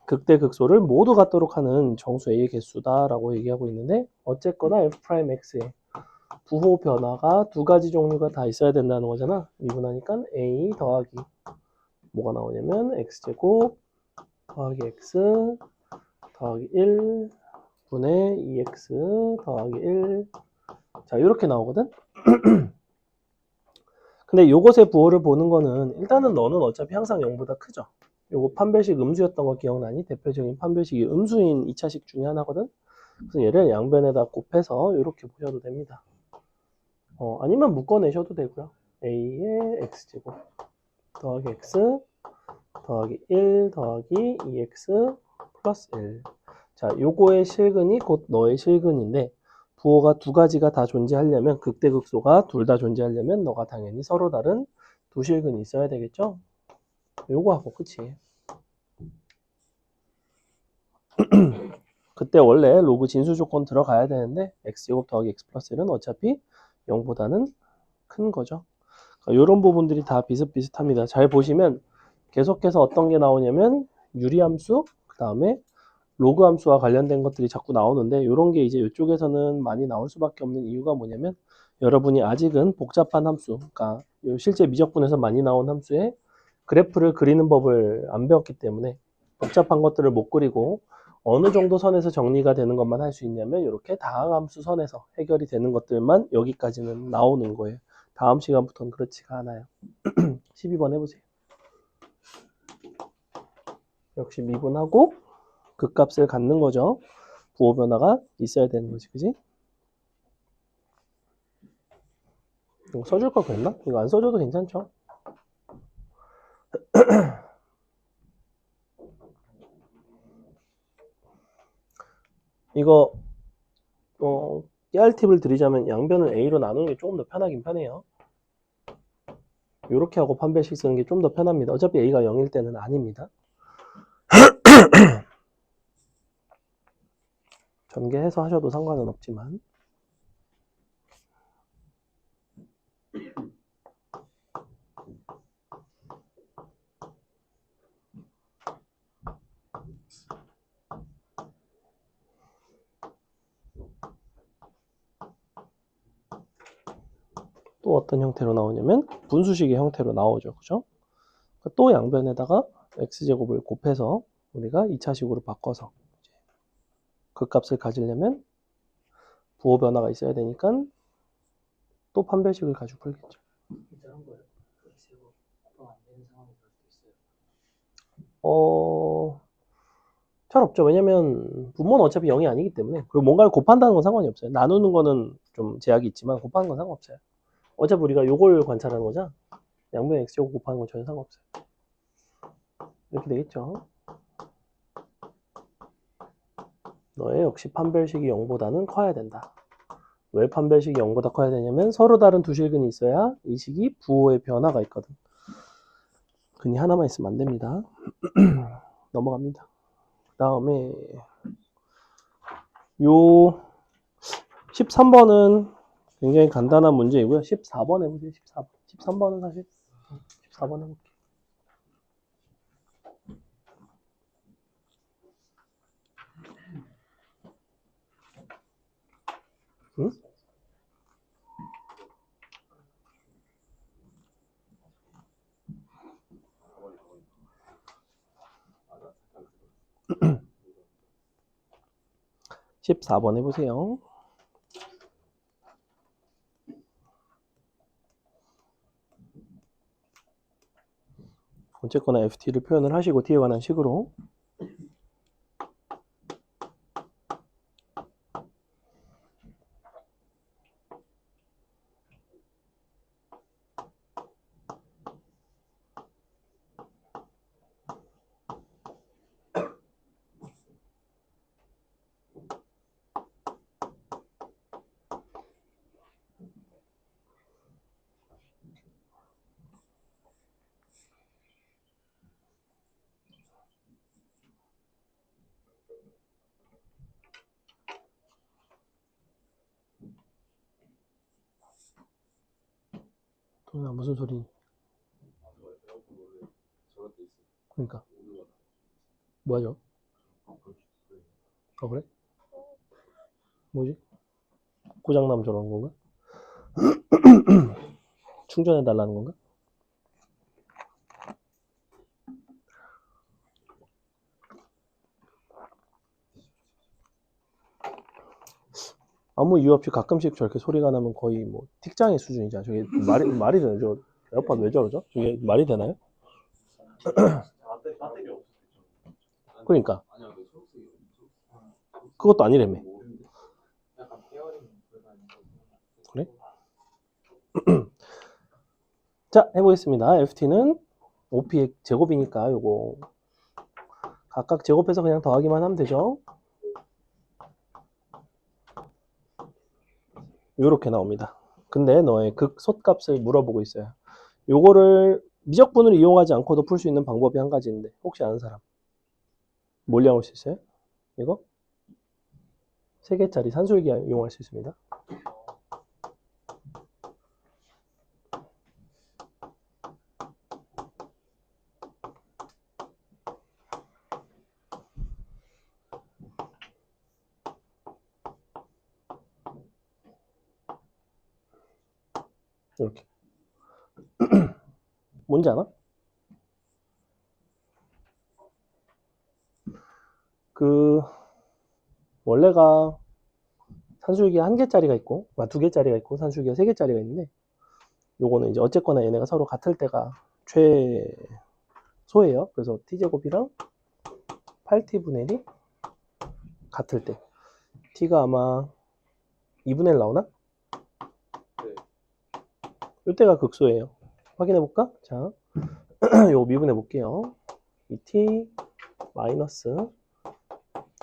극대 극소를 모두 갖도록 하는 정수 A의 개수다라고 얘기하고 있는데 어쨌거나 F'X에 부호 변화가 두 가지 종류가 다 있어야 된다는 거잖아. 미분하니까 A 더하기 뭐가 나오냐면 X제곱 더하기 X 더하기 1 분의 2X 더하기 1 자 이렇게 나오거든. 근데 요것의 부호를 보는 거는 일단은 너는 어차피 항상 0보다 크죠. 요거 판별식 음수였던 거 기억나니? 대표적인 판별식이 음수인 2차식 중에 하나거든. 그래서 얘를 양변에다 곱해서 이렇게 보셔도 됩니다. 아니면 묶어내셔도 되고요. A의 X제곱 더하기 X 더하기 1 더하기 2X 플러스 1. 자, 요거의 실근이 곧 너의 실근인데 부호가 두 가지가 다 존재하려면 극대극소가 둘 다 존재하려면 너가 당연히 서로 다른 두 실근이 있어야 되겠죠? 요거 하고 끝이에요. 그때 원래 로그 진수 조건 들어가야 되는데 x제곱 더하기 x 플러스 1은 어차피 0보다는 큰 거죠. 그러니까 이런 부분들이 다 비슷비슷합니다. 잘 보시면 계속해서 어떤 게 나오냐면 유리함수, 그 다음에 로그 함수와 관련된 것들이 자꾸 나오는데 이런 게 이제 이쪽에서는 많이 나올 수밖에 없는 이유가 뭐냐면 여러분이 아직은 복잡한 함수, 그러니까 실제 미적분에서 많이 나온 함수의 그래프를 그리는 법을 안 배웠기 때문에 복잡한 것들을 못 그리고 어느 정도 선에서 정리가 되는 것만 할 수 있냐면 이렇게 다항함수 선에서 해결이 되는 것들만 여기까지는 나오는 거예요. 다음 시간부터는 그렇지가 않아요. 12번 해보세요. 역시 미분하고 극값을 갖는 거죠. 부호 변화가 있어야 되는 거지, 그지? 이거 써줄 걸 그랬나? 이거 안 써줘도 괜찮죠? 이거 깨알 팁을 드리자면 양변을 A로 나누는 게 조금 더 편하긴 편해요. 이렇게 하고 판별식 쓰는 게 좀 더 편합니다. 어차피 A가 0일 때는 아닙니다. 전개해서 하셔도 상관은 없지만 또 어떤 형태로 나오냐면 분수식의 형태로 나오죠. 그죠? 또 양변에다가 x제곱을 곱해서 우리가 2차식으로 바꿔서 그 값을 가지려면 부호 변화가 있어야 되니까 또 판별식을 가지고 풀겠죠. 이런 거예요. x제곱 곱하면 안 되는 상황이 될 수도 있어요. 잘 없죠. 왜냐면 분모는 어차피 0이 아니기 때문에 그리고 뭔가를 곱한다는 건 상관이 없어요. 나누는 거는 좀 제약이 있지만 곱하는 건 상관없어요. 어차피 우리가 요걸 관찰하는 거죠. 양변 x제곱 곱하는 건 전혀 상관없어요. 이렇게 되겠죠. 너의 역시 판별식이 0보다는 커야 된다. 왜 판별식이 0보다 커야 되냐면 서로 다른 두 실근이 있어야 이 식이 부호의 변화가 있거든. 근이 하나만 있으면 안 됩니다. 넘어갑니다. 그 다음에 요 13번은 굉장히 간단한 문제이고요. 14번 해보세요. 14번. 13번은 사실 14번 해볼게요. 응? (14번) 해보세요. 어쨌거나 ft를 표현을 하시고 t에 관한 식으로 동현아 무슨 소리? 그러니까 뭐하죠? 그래? 뭐지? 고장나면 저러는 건가? 충전해 달라는 건가? 아무 이유 없이 가끔씩 저렇게 소리가 나면 거의 뭐 틱장의 수준이잖아. 저게 말이 되나요? 저 에어팟 왜 저러죠? 저게 말이 되나요? 배터리 없을 그러니까 그것도 아니라며. 약간 페어링 불가능. 그래? 자, 해보겠습니다. ft는 op의 제곱이니까 요거 각각 제곱해서 그냥 더하기만 하면 되죠. 요렇게 나옵니다. 근데 너의 극소값을 물어보고 있어요. 요거를 미적분을 이용하지 않고도 풀 수 있는 방법이 한 가지 있는데 혹시 아는 사람? 뭘 이용할 수 있어요? 이거? 3개짜리 산술기 이용할 수 있습니다. 이렇게. 뭔지 아나? 원래가 산술기가 1개짜리가 있고, 2개짜리가 있고, 산술기가 3개짜리가 있는데, 요거는 이제 어쨌거나 얘네가 서로 같을 때가 최소예요. 그래서 t제곱이랑 8t분의 1이 같을 때. t가 아마 2분의 1 나오나? 네. 요때가 극소예요. 확인해볼까? 자, 요거 미분해 볼게요. 이 t 마이너스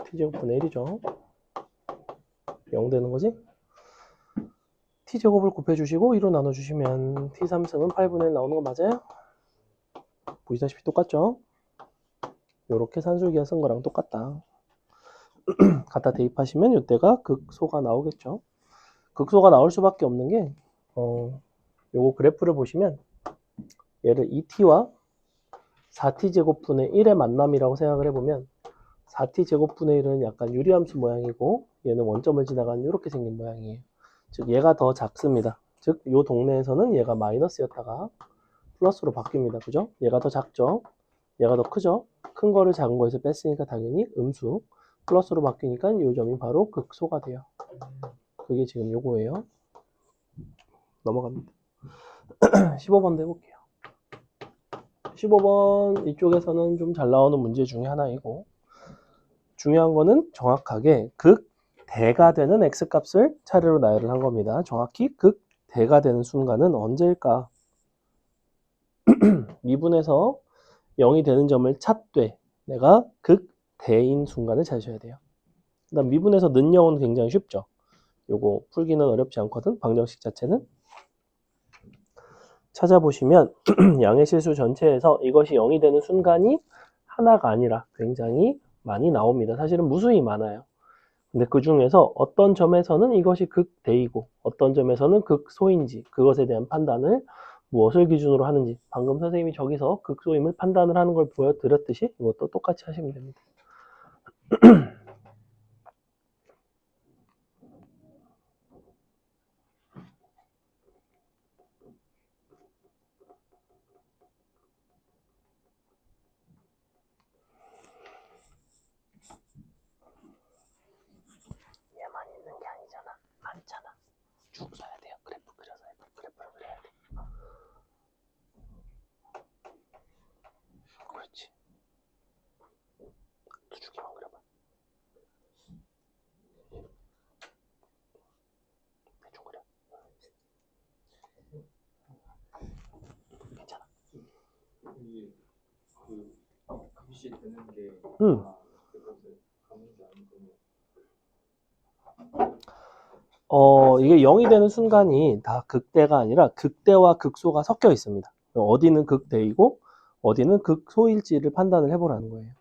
t제곱분의 1이죠. 0 되는 거지? t제곱을 곱해주시고 2로 나눠주시면 t3승은 8분의 1 나오는 거 맞아요? 보시다시피 똑같죠? 요렇게 산술기가 쓴 거랑 똑같다. 갖다 대입하시면 이때가 극소가 나오겠죠. 극소가 나올 수밖에 없는 게 요거 그래프를 보시면 얘를 2t와 4t제곱분의 1의 만남이라고 생각을 해보면 4t제곱분의 1은 약간 유리함수 모양이고 얘는 원점을 지나가는 이렇게 생긴 모양이에요. 즉 얘가 더 작습니다. 즉 요 동네에서는 얘가 마이너스였다가 플러스로 바뀝니다. 그죠? 얘가 더 작죠? 얘가 더 크죠? 큰 거를 작은 거에서 뺐으니까 당연히 음수. 플러스로 바뀌니까 이 점이 바로 극소가 돼요. 그게 지금 요거예요. 넘어갑니다. 15번도 해볼게요. 15번 이쪽에서는 좀 잘 나오는 문제 중에 하나이고 중요한 거는 정확하게 극대가 되는 x값을 차례로 나열을 한 겁니다. 정확히 극대가 되는 순간은 언제일까? 미분에서 0이 되는 점을 찾되 내가 극대인 순간을 찾으셔야 돼요. 그다음 미분에서 는 0은 굉장히 쉽죠. 요거 풀기는 어렵지 않거든. 방정식 자체는. 찾아보시면 양의 실수 전체에서 이것이 0이 되는 순간이 하나가 아니라 굉장히 많이 나옵니다. 사실은 무수히 많아요. 근데 그 중에서 어떤 점에서는 이것이 극대이고 어떤 점에서는 극소인지 그것에 대한 판단을 무엇을 기준으로 하는지 방금 선생님이 저기서 극소임을 판단을 하는 걸 보여드렸듯이 이것도 똑같이 하시면 됩니다. 얘만 있는 게 아니잖아. 많잖아. 쭉 써야 돼요. 그래프 그려서 그래프를 그려야 돼. 그렇지. 두 줄기만 그려봐. 대충 그려. 괜찮아. 이게 그 값이 되는 게 응. 그것을 가는지 아니면 이게 0이 되는 순간이 다 극대가 아니라 극대와 극소가 섞여 있습니다. 어디는 극대이고 어디는 극소일지를 판단을 해보라는 거예요.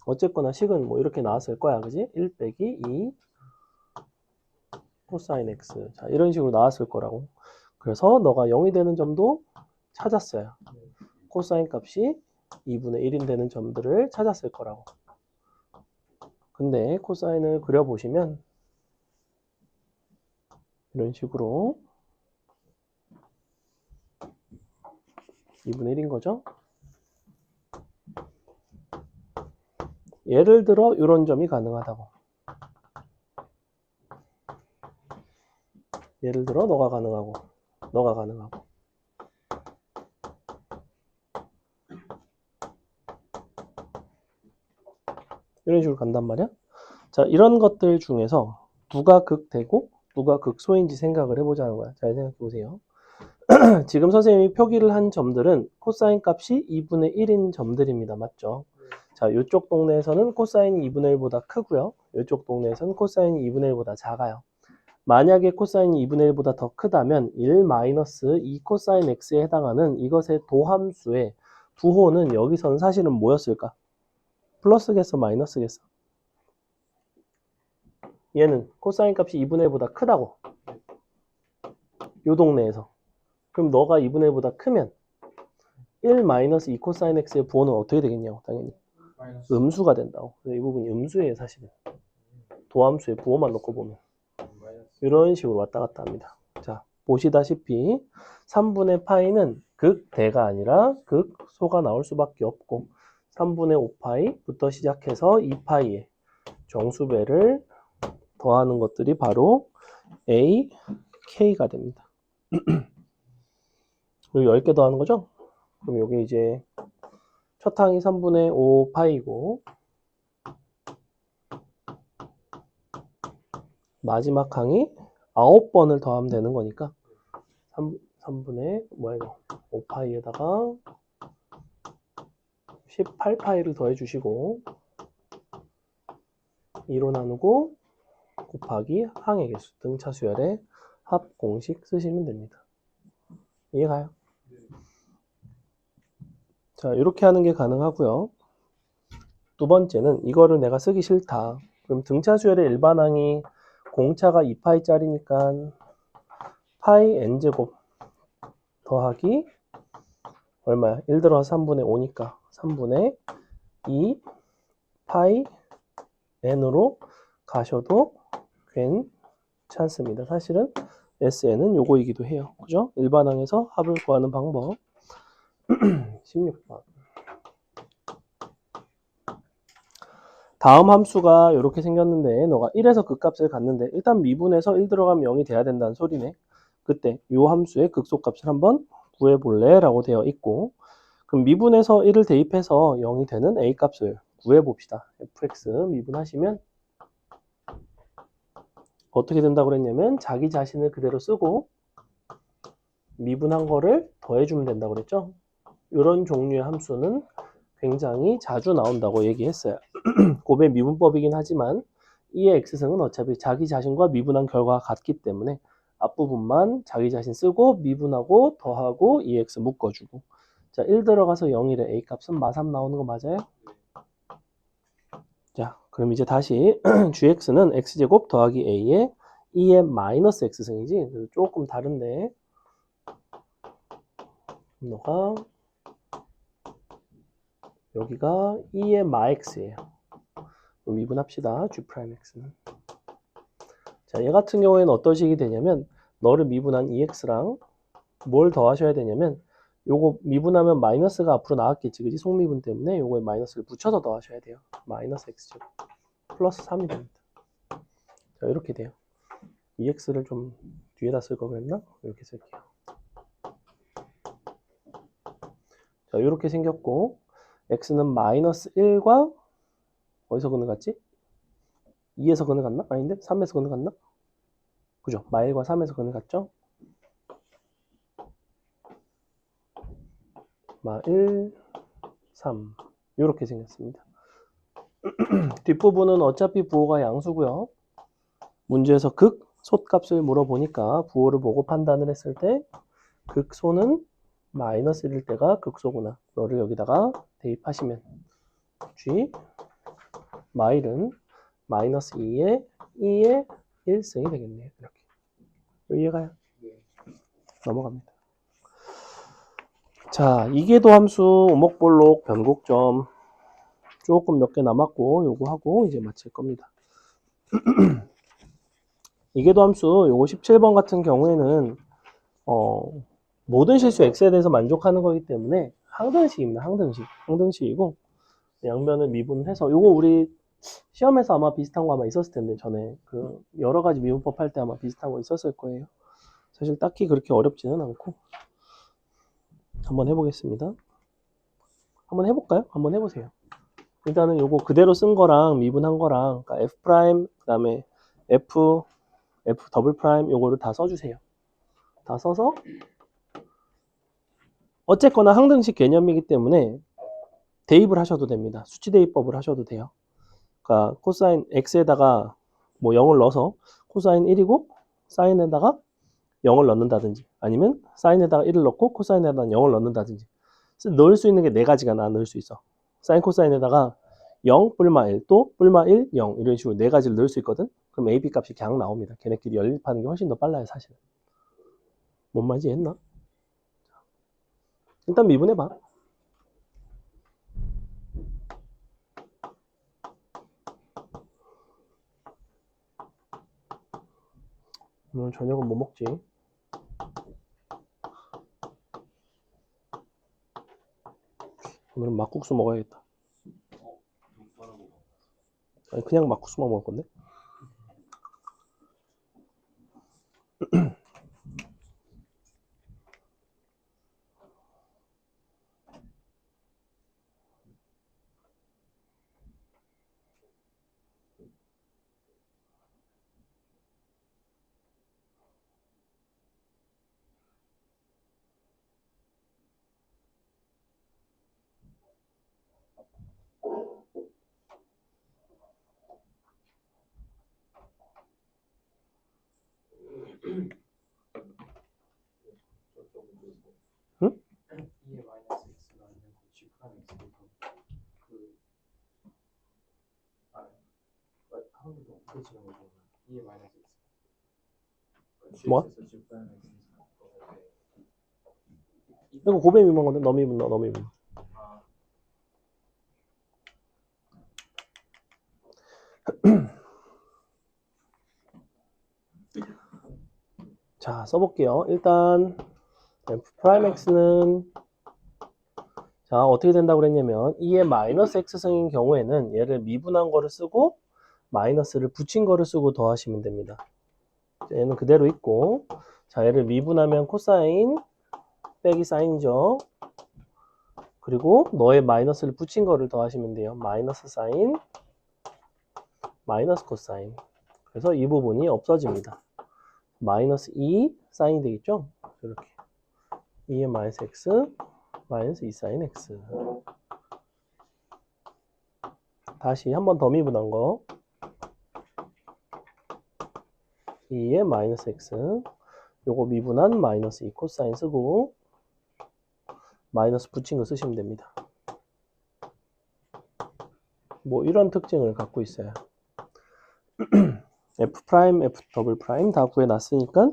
어쨌거나 식은 뭐 이렇게 나왔을 거야. 그지? 1 빼기 2 코사인 x. 자, 이런 식으로 나왔을 거라고. 그래서 너가 0이 되는 점도 찾았어요. 코사인 값이 2분의 1인 되는 점들을 찾았을 거라고. 근데 코사인을 그려보시면 이런 식으로 2분의 1인 거죠. 예를 들어 이런 점이 가능하다고. 예를 들어 너가 가능하고 너가 가능하고 이런 식으로 간단 말이야. 자, 이런 것들 중에서 누가 극대고 누가 극소인지 생각을 해보자는 거야. 잘 생각해 보세요. 지금 선생님이 표기를 한 점들은 코사인 값이 2분의 1인 점들입니다. 맞죠? 자, 이쪽 동네에서는 코사인이 2분의 1보다 크고요. 이쪽 동네에서는 코사인이 2분의 1보다 작아요. 만약에 코사인이 2분의 1보다 더 크다면 1-2 코사인 x에 해당하는 이것의 도함수의 부호는 여기서는 사실은 뭐였을까? 플러스겠어, 마이너스겠어? 얘는 코사인 값이 2분의 1보다 크다고. 요 동네에서. 그럼 너가 2분의 1보다 크면 1-2 코사인 x의 부호는 어떻게 되겠냐고, 당연히. 마이너스 음수가 된다고. 그래서 이 부분이 음수예요, 사실은. 도함수의 부호만 놓고 보면. 마이너스 이런 식으로 왔다 갔다 합니다. 자, 보시다시피 3분의 파이는 극대가 아니라 극소가 나올 수밖에 없고 3분의 5파이부터 시작해서 2파이의 정수배를 더하는 것들이 바로 A, K가 됩니다. 그리고 10개 더하는 거죠? 그럼 여기 이제 첫 항이 3분의 5파이고 마지막 항이 9번을 더하면 되는 거니까 3분의 뭐야 이거 5파이에다가 18파이를 더해 주시고 2로 나누고 곱하기 항의 개수 등차 수열의 합 공식 쓰시면 됩니다. 이해가요? 자, 이렇게 하는 게 가능하고요. 두 번째는 이거를 내가 쓰기 싫다. 그럼 등차 수열의 일반항이 공차가 2파이짜리니까 파이 n제곱 더하기 얼마야? 1 들어서 3분의 5니까 3분의 2 파이 n으로 가셔도 괜찮습니다. 사실은 SN은 요거이기도 해요. 그죠? 일반항에서 합을 구하는 방법. 16번. 다음 함수가 이렇게 생겼는데 너가 1에서 그 값을 갖는데 일단 미분에서 1 들어가면 0이 돼야 된다는 소리네. 그때 이 함수의 극소값을 한번 구해볼래? 라고 되어 있고 그럼 미분에서 1을 대입해서 0이 되는 A 값을 구해봅시다. fx 미분하시면 어떻게 된다고 그랬냐면 자기 자신을 그대로 쓰고 미분한 거를 더해주면 된다고 그랬죠? 이런 종류의 함수는 굉장히 자주 나온다고 얘기했어요. 곱의 미분법이긴 하지만 이의 x승은 어차피 자기 자신과 미분한 결과가 같기 때문에 앞부분만 자기 자신 쓰고 미분하고 더하고 2x 묶어주고. 자, 1 들어가서 0이래. a 값은 마삼 나오는 거 맞아요? 자, 그럼 이제 다시 gx는 x제곱 더하기 a에 2의 마이너스 x승이지. 그래서 조금 다른데 너가 여기가 2의 마x예요. 미분합시다. g'x는. 자, 얘 같은 경우에는 어떤 식이 되냐면 너를 미분한 2x랑 뭘 더하셔야 되냐면 요거 미분하면 마이너스가 앞으로 나왔겠지. 그지? 속미분 때문에 요거에 마이너스를 붙여서 더하셔야 돼요. 마이너스 x제곱 플러스 3이 됩니다. 자, 이렇게 돼요. 2x를 좀 뒤에다 쓸 거 그랬나? 이렇게 쓸게요. 자, 이렇게 생겼고 x는 마이너스 1과 어디서 근을 갔지? 2에서 근을 갔나? 아닌데? 3에서 근을 갔나? 그죠? 마일과 3에서 근을 갔죠? 마일 3 이렇게 생겼습니다. 뒷부분은 어차피 부호가 양수고요. 문제에서 극, 솥값을 물어보니까 부호를 보고 판단을 했을 때 극소는 마이너스 1일 때가 극소구나. 너를 여기다가 대입하시면 g 마일은 마이너스 2에 2의 1승이 되겠네요. 이렇게. 이해가요? 넘어갑니다. 자, 이계도 함수, 오목볼록, 변곡점 조금 몇 개 남았고 요거 하고 이제 마칠 겁니다. 이계도 함수 요거 17번 같은 경우에는 모든 실수 x에 대해서 만족하는 거기 때문에 항등식입니다. 항등식이고 양변을 미분해서 요거 우리 시험에서 아마 비슷한 거 아마 있었을 텐데 전에 그 여러 가지 미분법 할 때 아마 비슷한 거 있었을 거예요. 사실 딱히 그렇게 어렵지는 않고 한번 해보겠습니다. 한번 해볼까요? 한번 해보세요. 일단은 요거 그대로 쓴 거랑 미분한 거랑 그러니까 f 프라임 그다음에 f 더블 프라임 요거를 다 써주세요. 다 써서 어쨌거나 항등식 개념이기 때문에 대입을 하셔도 됩니다. 수치 대입법을 하셔도 돼요. 그러니까 코사인 x에다가 뭐 0을 넣어서 코사인 1이고 사인에다가 0을 넣는다든지 아니면 사인에다가 1을 넣고 코사인에다가 0을 넣는다든지 넣을 수 있는 게 네 가지가 나 넣을 수 있어. 사인 코사인에다가 0, 뿔마 1, 또 뿔마 1, 0 이런 식으로 네 가지를 넣을 수 있거든. 그럼 A, B 값이 그냥 나옵니다. 걔네끼리 연립하는 게 훨씬 더 빨라요, 사실은. 뭔 말인지 했나? 일단 미분해봐. 오늘 저녁은 뭐 먹지? 오늘은 막국수 먹어야겠다. 아니, 그냥 막국수만 먹을 건데? 응? 2의 마이너스 x가 있는 그 g 프라임 x부터 한 번도 어떻게 치는 거죠? 2의 마이너스 x 뭐? 이거 고배 미분 건데 너 미분 너 미분. 자, 써볼게요. 일단 f 프라임 x는 자, 어떻게 된다고 그랬냐면 2의 마이너스 x승인 경우에는 얘를 미분한 거를 쓰고 마이너스를 붙인 거를 쓰고 더하시면 됩니다. 얘는 그대로 있고 자, 얘를 미분하면 코사인 빼기 사인이죠. 그리고 너의 마이너스를 붙인 거를 더하시면 돼요. 마이너스 사인 마이너스 코사인. 그래서 이 부분이 없어집니다. 마이너스 2 사인이 되겠죠? 이렇게. 2의 마이너스 x 마이너스 2 사인 x. 다시 한 번 더 미분한 거. 2의 마이너스 x 요거 미분한 마이너스 2 코사인 쓰고 마이너스 붙인 거 쓰시면 됩니다. 뭐 이런 특징을 갖고 있어요. f 프라임, f 더블 프라임 다 구해놨으니까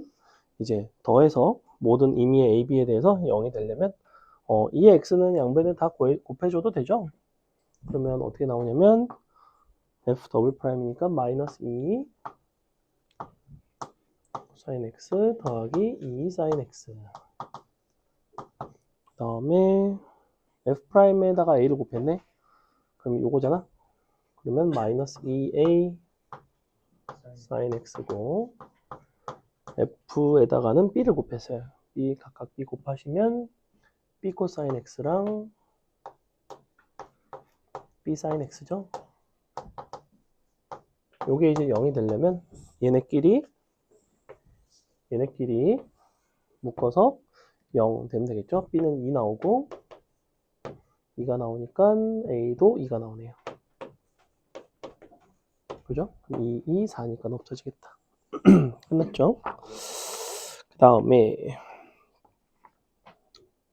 이제 더해서 모든 임의의 a, b에 대해서 0이 되려면 이 x는 양변에 다 곱해줘도 되죠. 그러면 어떻게 나오냐면 f 더블 프라임이니까 마이너스 2 사인 x 더하기 2 사인 x. 그 다음에 f 프라임에다가 a를 곱했네. 그럼 요거잖아. 그러면 마이너스 2a 사인 x고 f에다가는 b를 곱했어요. b 각각 b 곱하시면 b 코사인 x랑 b 사인 x죠. 요게 이제 0이 되려면 얘네끼리 묶어서 0 되면 되겠죠. b는 2 나오고 2가 나오니까 a도 2가 나오네요. 그죠? 2, 2, 4니까 없어지겠다. 끝났죠? 그 다음에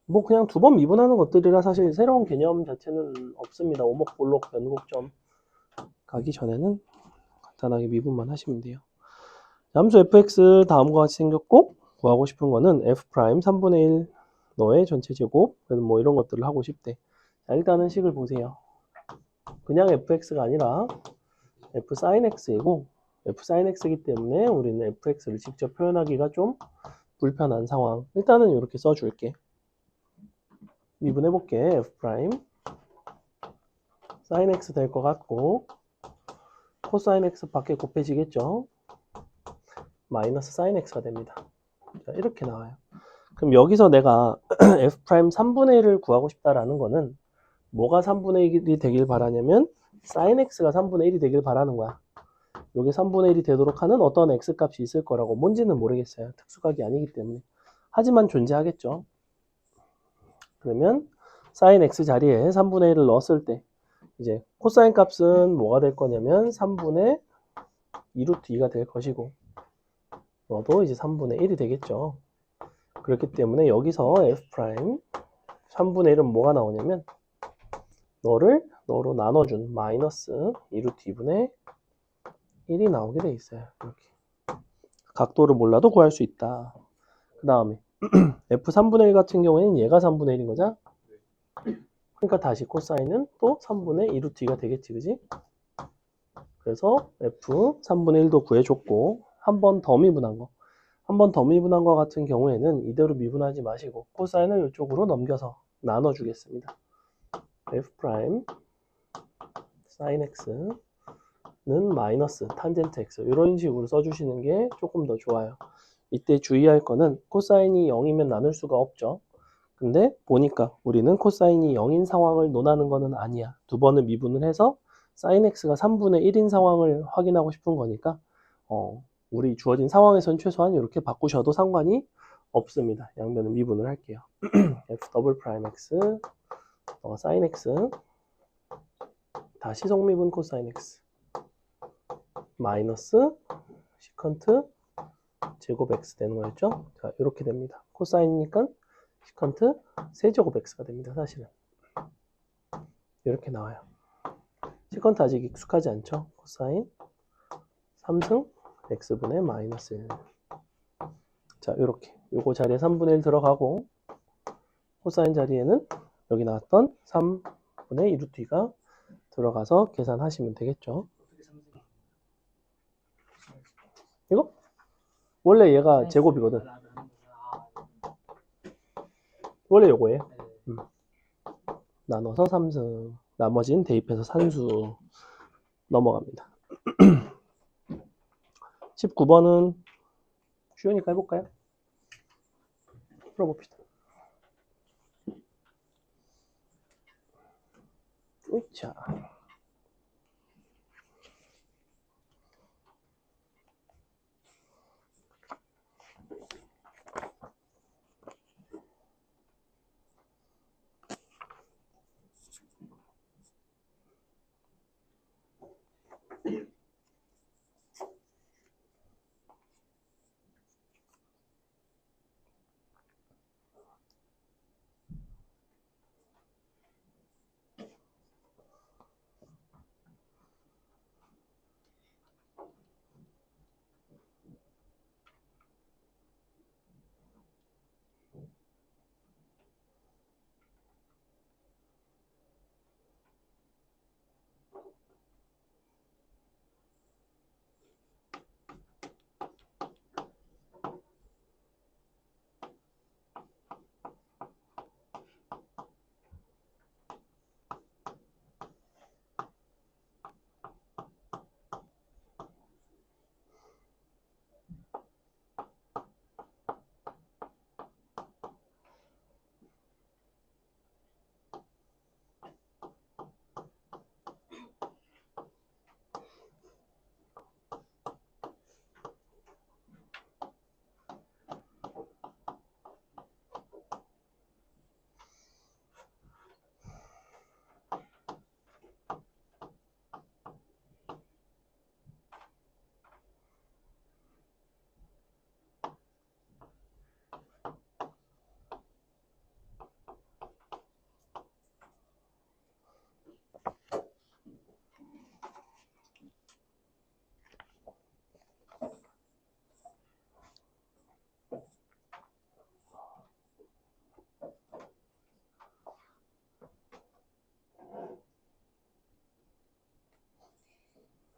뭐 그냥 두 번 미분하는 것들이라 사실 새로운 개념 자체는 없습니다. 오목, 볼록, 변곡점 가기 전에는 간단하게 미분만 하시면 돼요. 함수 fx 다음과 같이 생겼고 구하고 싶은 거는 f 프라임 3분의 1 너의 전체 제곱 뭐 이런 것들을 하고 싶대. 자, 일단은 식을 보세요. 그냥 fx가 아니라 f sin x이고 f sin x이기 때문에 우리는 fx를 직접 표현하기가 좀 불편한 상황. 일단은 이렇게 써줄게. 미분해볼게. f 프라임 sin x 될 것 같고 코사인 x 밖에 곱해지겠죠. 마이너스 sin x가 됩니다. 자, 이렇게 나와요. 그럼 여기서 내가 f 프라임 3분의 1을 구하고 싶다라는 거는 뭐가 3분의 1이 되길 바라냐면 sin x가 3분의 1이 되길 바라는 거야. 요게 3분의 1이 되도록 하는 어떤 x 값이 있을 거라고. 뭔지는 모르겠어요. 특수각이 아니기 때문에. 하지만 존재하겠죠. 그러면 sin x 자리에 3분의 1을 넣었을 때 이제 코사인 값은 뭐가 될 거냐면 3분의 2루트 2가 될 것이고 너도 이제 3분의 1이 되겠죠. 그렇기 때문에 여기서 f 프라임 3분의 1은 뭐가 나오냐면 너로 나눠준 마이너스 2루트 2분의 1이 나오게 돼 있어요. 이렇게. 각도를 몰라도 구할 수 있다. 그 다음에 f 3분의 1 같은 경우에는 얘가 3분의 1인 거죠. 그러니까 다시 코사인은 또 3분의 2루트 2가 되겠지, 그지? 그래서 f 3분의 1도 구해줬고 한 번 더 미분한 거. 한 번 더 미분한 거 같은 경우에는 이대로 미분하지 마시고 코사인을 이쪽으로 넘겨서 나눠주겠습니다. f 프라임 sin x는 마이너스 탄젠트 x 이런 식으로 써주시는 게 조금 더 좋아요. 이때 주의할 거는 코사인이 0이면 나눌 수가 없죠. 근데 보니까 우리는 코사인이 0인 상황을 논하는 거는 아니야. 두 번을 미분을 해서 sin x가 3분의 1인 상황을 확인하고 싶은 거니까 우리 주어진 상황에선 최소한 이렇게 바꾸셔도 상관이 없습니다. 양변을 미분을 할게요. f 더블 프라임 x sin x 다시 성미분 코사인 x 마이너스 시컨트 제곱 x 되는 거였죠? 자, 이렇게 됩니다. 코사인이니까 시컨트 세제곱 x가 됩니다. 사실은 이렇게 나와요. 시컨트 아직 익숙하지 않죠? 코사인 3승 x분의 마이너스 1. 자, 이렇게 요거 자리에 3분의 1 들어가고 코사인 자리에는 여기 나왔던 3분의 2루트 2가 들어가서 계산하시면 되겠죠. 이거? 원래 얘가 제곱이거든. 원래 요거예요. 나눠서 3승. 나머지는 대입해서 산수 넘어갑니다. 19번은 쉬우니까 해볼까요? 풀어봅시다. 자.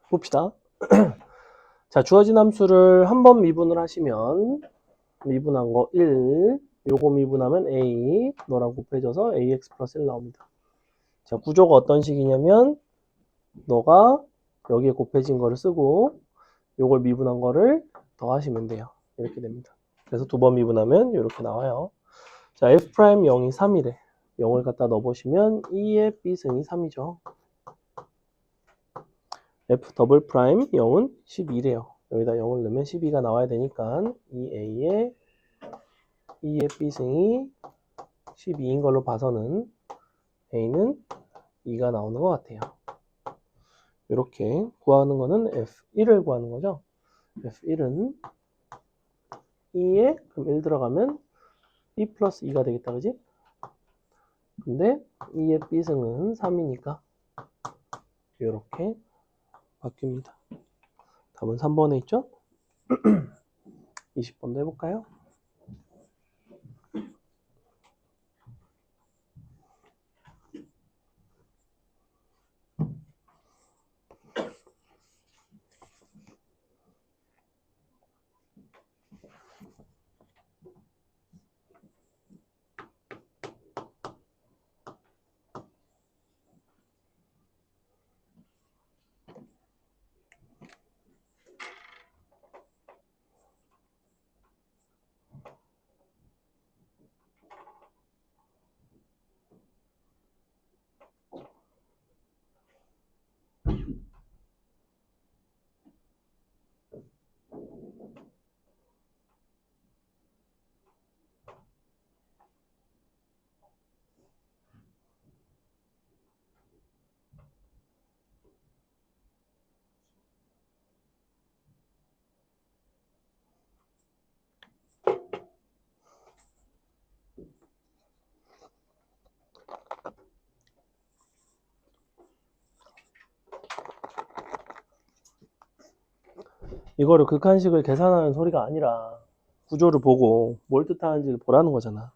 봅시다. 자, 주어진 함수를 한 번 미분을 하시면 미분한 거 1, 요거 미분하면 a, 너랑 곱해져서 ax 플러스 1 나옵니다. 자, 구조가 어떤 식이냐면 너가 여기에 곱해진 거를 쓰고 요걸 미분한 거를 더하시면 돼요. 이렇게 됩니다. 그래서 두 번 미분하면 이렇게 나와요. 자, f'0이 3이래. 0을 갖다 넣어보시면 2의 b승이 3이죠. f 더블 프라임 0은 12래요. 여기다 0을 넣으면 12가 나와야 되니까 2a의 b승이 12인 걸로 봐서는 a는 2가 나오는 것 같아요. 이렇게 구하는 거는 f1을 구하는 거죠. f1은 2에 그럼 1 들어가면 b 플러스 2가 되겠다, 그지? 근데 2의 b승은 3이니까 이렇게 바뀝니다. 답은 3번에 있죠? 20번도 해볼까요? 이거를 극한식을 계산하는 소리가 아니라 구조를 보고 뭘 뜻하는지를 보라는 거잖아.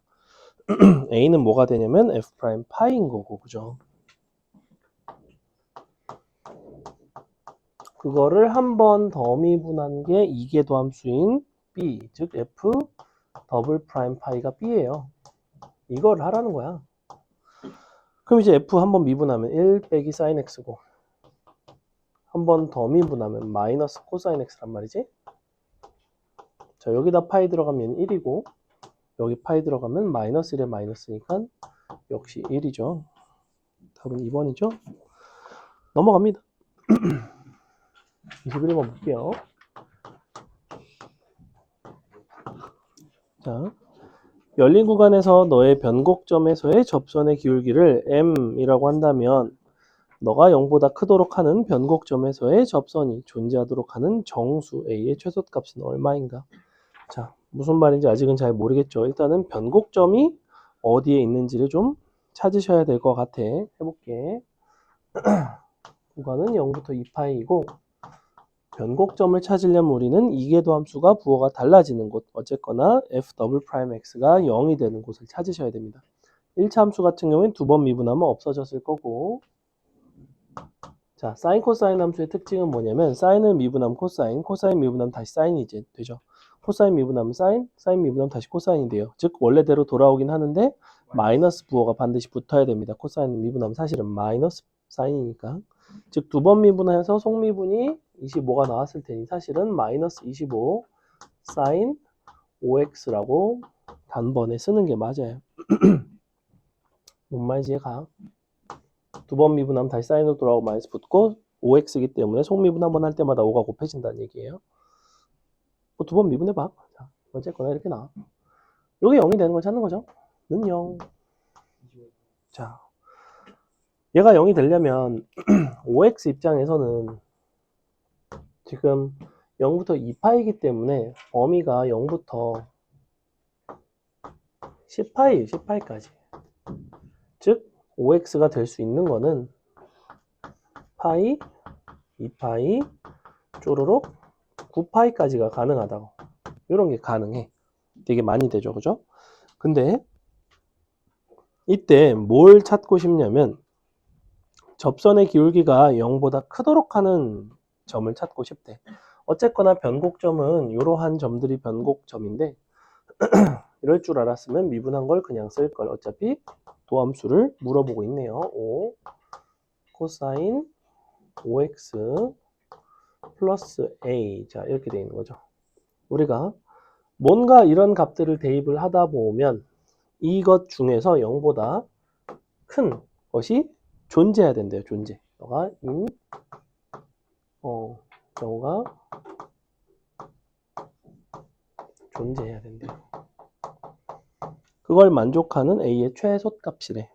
a는 뭐가 되냐면 f' 파이인 거고, 그죠? 그거를 한 번 더 미분한 게 이계도 함수인 b, 즉 f 더블 프라임 파이가 b예요. 이걸 하라는 거야. 그럼 이제 f 한 번 미분하면 1 빼기 sin x고 한 번 더 미분하면 마이너스 코사인 x란 말이지. 자, 여기다 파이 들어가면 1이고 여기 파이 들어가면 마이너스 1에 마이너스니까 역시 1이죠. 답은 2번이죠. 넘어갑니다. 21번 볼게요. 자, 열린 구간에서 너의 변곡점에서의 접선의 기울기를 m이라고 한다면 너가 0보다 크도록 하는 변곡점에서의 접선이 존재하도록 하는 정수 a의 최소값은 얼마인가? 자, 무슨 말인지 아직은 잘 모르겠죠. 일단은 변곡점이 어디에 있는지를 좀 찾으셔야 될 것 같아. 해볼게. 구간은 0부터 2파이이고 변곡점을 찾으려면 우리는 이계도 함수가 부호가 달라지는 곳, 어쨌거나 f 더블 프라임 x가 0이 되는 곳을 찾으셔야 됩니다. 1차 함수 같은 경우엔 두 번 미분하면 없어졌을 거고, 자, 사인 코사인 함수의 특징은 뭐냐면 사인을 미분하면 코사인, 코사인 미분하면 다시 사인이 이제 되죠. 코사인 미분하면 사인, 사인 미분하면 다시 코사인이 돼요. 즉 원래대로 돌아오긴 하는데 마이너스 부호가 반드시 붙어야 됩니다. 코사인 미분하면 사실은 마이너스 사인이니까. 즉 두 번 미분해서 속미분이 25가 나왔을 테니 사실은 마이너스 25 사인 5x라고 단번에 쓰는 게 맞아요. 뭔 말인지 이해가? 두 번 미분하면 다시 사인으로 돌아오고 마이너스 붙고 5x이기 때문에 속미분 한 번 할 때마다 5가 곱해진다는 얘기예요. 뭐 두 번 미분해봐. 자, 어쨌거나 이렇게 나와. 여기 0이 되는 걸 찾는 거죠. 는 0. 자, 얘가 0이 되려면 5x 입장에서는 지금 0부터 2파이기 때문에 범위가 0부터 10파이에요. 10파이까지. 즉 5x가 될 수 있는 거는 파이, 2파이, 쪼르륵 9파이까지가 가능하다고. 이런 게 가능해. 되게 많이 되죠. 그죠? 근데 이때 뭘 찾고 싶냐면 접선의 기울기가 0보다 크도록 하는 점을 찾고 싶대. 어쨌거나 변곡점은 이러한 점들이 변곡점인데 이럴 줄 알았으면 미분한 걸 그냥 쓸 걸. 어차피 도함수를 물어보고 있네요. 5 코사인 5x 플러스 a. 자, 이렇게 되어 있는 거죠. 우리가 뭔가 이런 값들을 대입을 하다 보면 이것 중에서 0보다 큰 것이 존재해야 된대요. 존재. 너가 영어가 존재해야 된대요. 그걸 만족하는 a의 최소값이래.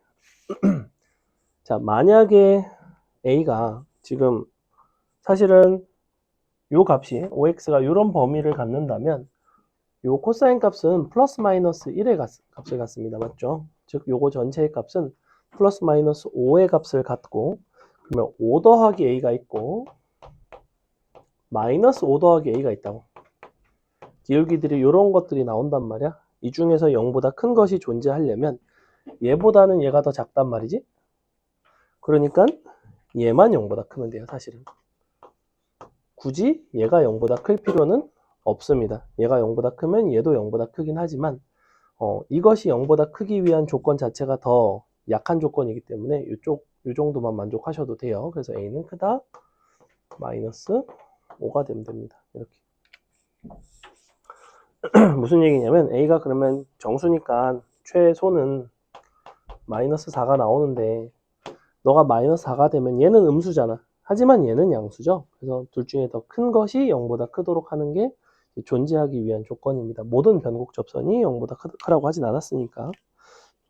자, 만약에 a가 지금 사실은 요 값이 5x가 이런 범위를 갖는다면 요 코사인 값은 플러스 마이너스 1의 값을 갖습니다. 맞죠? 즉 요거 전체의 값은 플러스 마이너스 5의 값을 갖고 그러면 5 더하기 a가 있고 마이너스 5 더하기 a가 있다고. 기울기들이 이런 것들이 나온단 말이야. 이 중에서 0보다 큰 것이 존재하려면 얘보다는 얘가 더 작단 말이지. 그러니까 얘만 0보다 크면 돼요. 사실은. 굳이 얘가 0보다 클 필요는 없습니다. 얘가 0보다 크면 얘도 0보다 크긴 하지만 이것이 0보다 크기 위한 조건 자체가 더 약한 조건이기 때문에 이 정도만 만족하셔도 돼요. 그래서 a는 크다. 마이너스 5가 되면 됩니다. 이렇게. 무슨 얘기냐면 a가 그러면 정수니까 최소는 마이너스 4가 나오는데 너가 마이너스 4가 되면 얘는 음수잖아. 하지만 얘는 양수죠. 그래서 둘 중에 더 큰 것이 0보다 크도록 하는 게 존재하기 위한 조건입니다. 모든 변곡 접선이 0보다 크라고 하진 않았으니까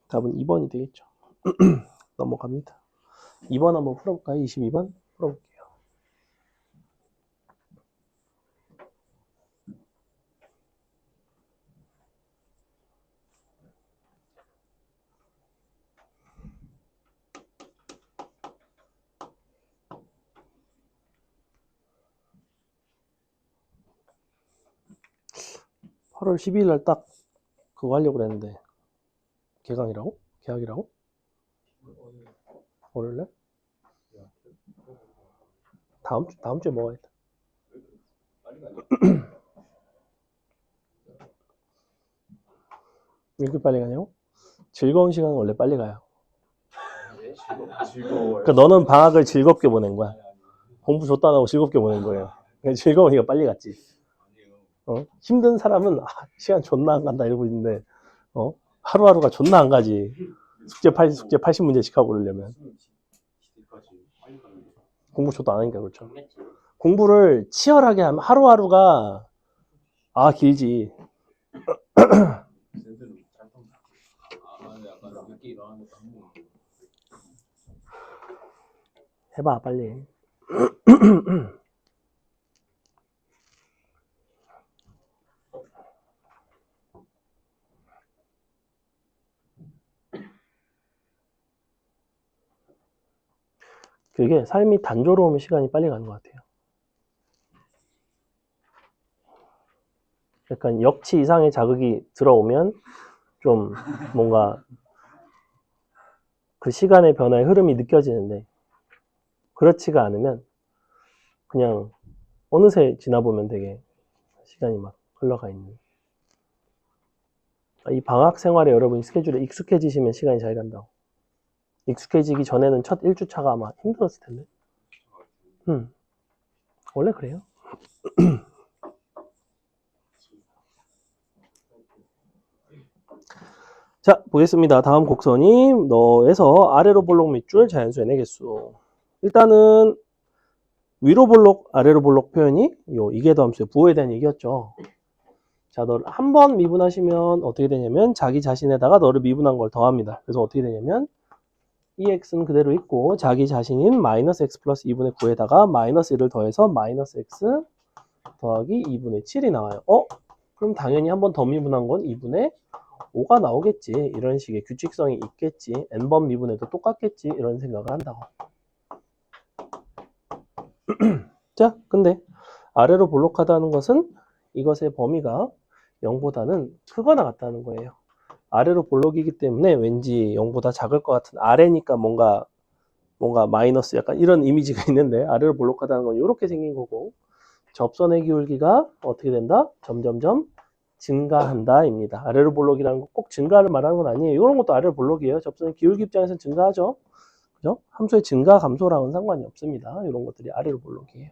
답은 2번이 되겠죠. 넘어갑니다. 2번 한번 풀어볼까요? 22번 풀어볼게요. (8월 12일) 날 딱 그거 하려고 그랬는데 개강이라고? 개학이라고? 월요일날? 다음 주에 먹어야겠다. 왜 이렇게 빨리 가냐고? 즐거운 시간은 원래 빨리 가요. 즐거워요. 그러니까 너는 방학을 즐겁게 보낸 거야. 공부 줬다 하고 즐겁게 보낸 거예요. 그러니까 즐거우니까 빨리 갔지. 힘든 사람은 시간 존나 안 간다 이러고 있는데 하루하루가 존나 안 가지. 숙제 80문제씩 하고 그러려면. 공부 줬다 안 하니까 그렇죠. 공부를 치열하게 하면 하루하루가 길지. 해봐 빨리. 그게 삶이 단조로우면 시간이 빨리 가는 것 같아요. 약간 역치 이상의 자극이 들어오면 좀 뭔가 그 시간의 변화의 흐름이 느껴지는데 그렇지가 않으면 그냥 어느새 지나보면 되게 시간이 막 흘러가 있는. 이 방학 생활에 여러분이 스케줄에 익숙해지시면 시간이 잘 간다고. 익숙해지기 전에는 첫 1주차가 아마 힘들었을 텐데. 원래 그래요. 자, 보겠습니다. 다음 곡선이 너에서 아래로 볼록 밑줄 자연수의 네 개수. 일단은 위로 볼록, 아래로 볼록 표현이 이계도 함수의 부호에 대한 얘기였죠. 자, 너를 한 번 미분하시면 어떻게 되냐면 자기 자신에다가 너를 미분한 걸 더합니다. 그래서 어떻게 되냐면 이 x는 그대로 있고 자기 자신인 마이너스 x 플러스 2분의 9에다가 마이너스 1을 더해서 마이너스 x 더하기 2분의 7이 나와요. 그럼 당연히 한 번 더 미분한 건 2분의 5가 나오겠지. 이런 식의 규칙성이 있겠지. n번 미분해도 똑같겠지. 이런 생각을 한다고. 자, 근데 아래로 볼록하다는 것은 이것의 범위가 0보다는 크거나 같다는 거예요. 아래로 볼록이기 때문에 왠지 0보다 작을 것 같은 아래니까 뭔가 뭔가 마이너스 약간 이런 이미지가 있는데 아래로 볼록하다는 건 이렇게 생긴 거고 접선의 기울기가 어떻게 된다? 점점점 증가한다입니다. 아래로 볼록이라는 거 꼭 증가를 말하는 건 아니에요. 이런 것도 아래로 볼록이에요. 접선의 기울기 입장에서는 증가하죠. 그죠? 함수의 증가 감소랑은 상관이 없습니다. 이런 것들이 아래로 볼록이에요.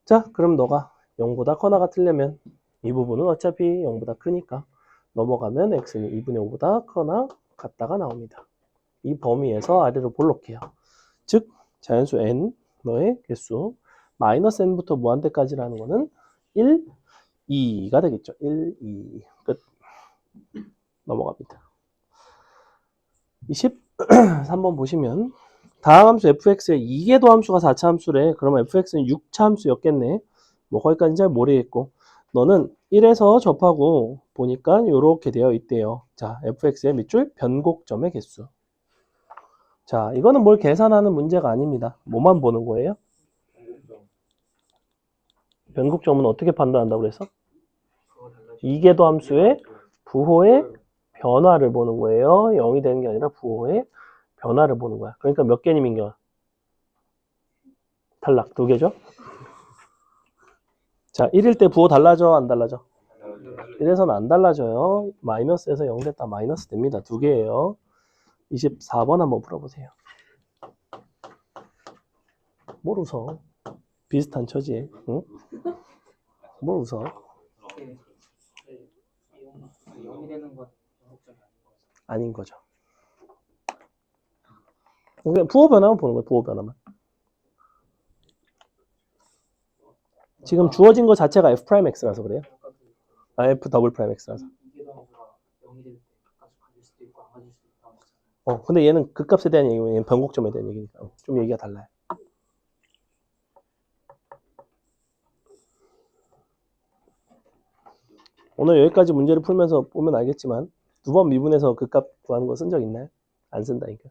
자, 그럼 너가 0보다 커나 같으려면 이 부분은 어차피 0보다 크니까 넘어가면 x는 2분의 5보다 커나 같다가 나옵니다. 이 범위에서 아래로 볼록해요. 즉 자연수 n 너의 개수 마이너스 n부터 무한대까지라는 거는 1, 2가 되겠죠. 1, 2 끝. 넘어갑니다. 23번 보시면 다음 함수 fx의 2궤도 함수가 4차 함수래. 그러면 fx는 6차 함수였겠네. 뭐 거기까지는 잘 모르겠고 너는 1에서 접하고 보니까 이렇게 되어 있대요. 자, fx의 밑줄 변곡점의 개수. 자, 이거는 뭘 계산하는 문제가 아닙니다. 뭐만 보는 거예요? 변곡점은 어떻게 판단한다고 그랬어? 이궤도 함수의 부호의 변화를 보는 거예요. 0이 되는 게 아니라 부호의 변화를 보는 거야. 그러니까 몇 개니 민경아? 탈락 2개죠? 자, 1일 때 부호 달라져 안 달라져? 1에서는 안 달라져요. 마이너스에서 0 됐다 마이너스 됩니다. 2개예요. 24번 한번 풀어보세요. 뭘 웃어? 비슷한 처지에. 응? 뭘 웃어? 0이 되는 건 변곡점이 아닌 아닌 거죠. 거죠. 그러니까 부호 변화만 보는 거예요. 부호 변화만. 지금 주어진 것 자체가 f'x라서 그래요. 아, f 더블 프라임 x라서. 이게 함수가 0이 될 때 가까스 가질 수도 있고 안 가질 수도 있다고 했잖아요. 근데 얘는 극값에 대한 얘기고 얘는 변곡점에 대한 얘기니까 좀 얘기가 달라요. 오늘 여기까지 문제를 풀면서 보면 알겠지만 두 번 미분해서 극값 구하는 거 쓴 적 있나요? 안 쓴다니까.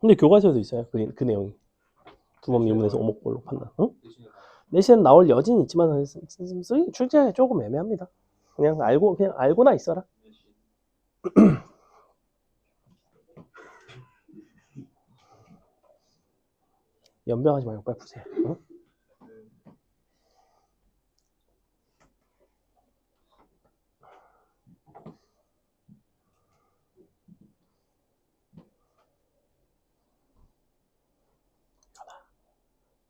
근데 교과서에도 있어요. 그 내용이. 두 번 미분해서 오목볼록 판단. 응? 내신은 나올 여지는 있지만 출제하기 조금 애매합니다. 그냥 알고나 있어라. 연병하지 말고 빨리 푸세요. 응?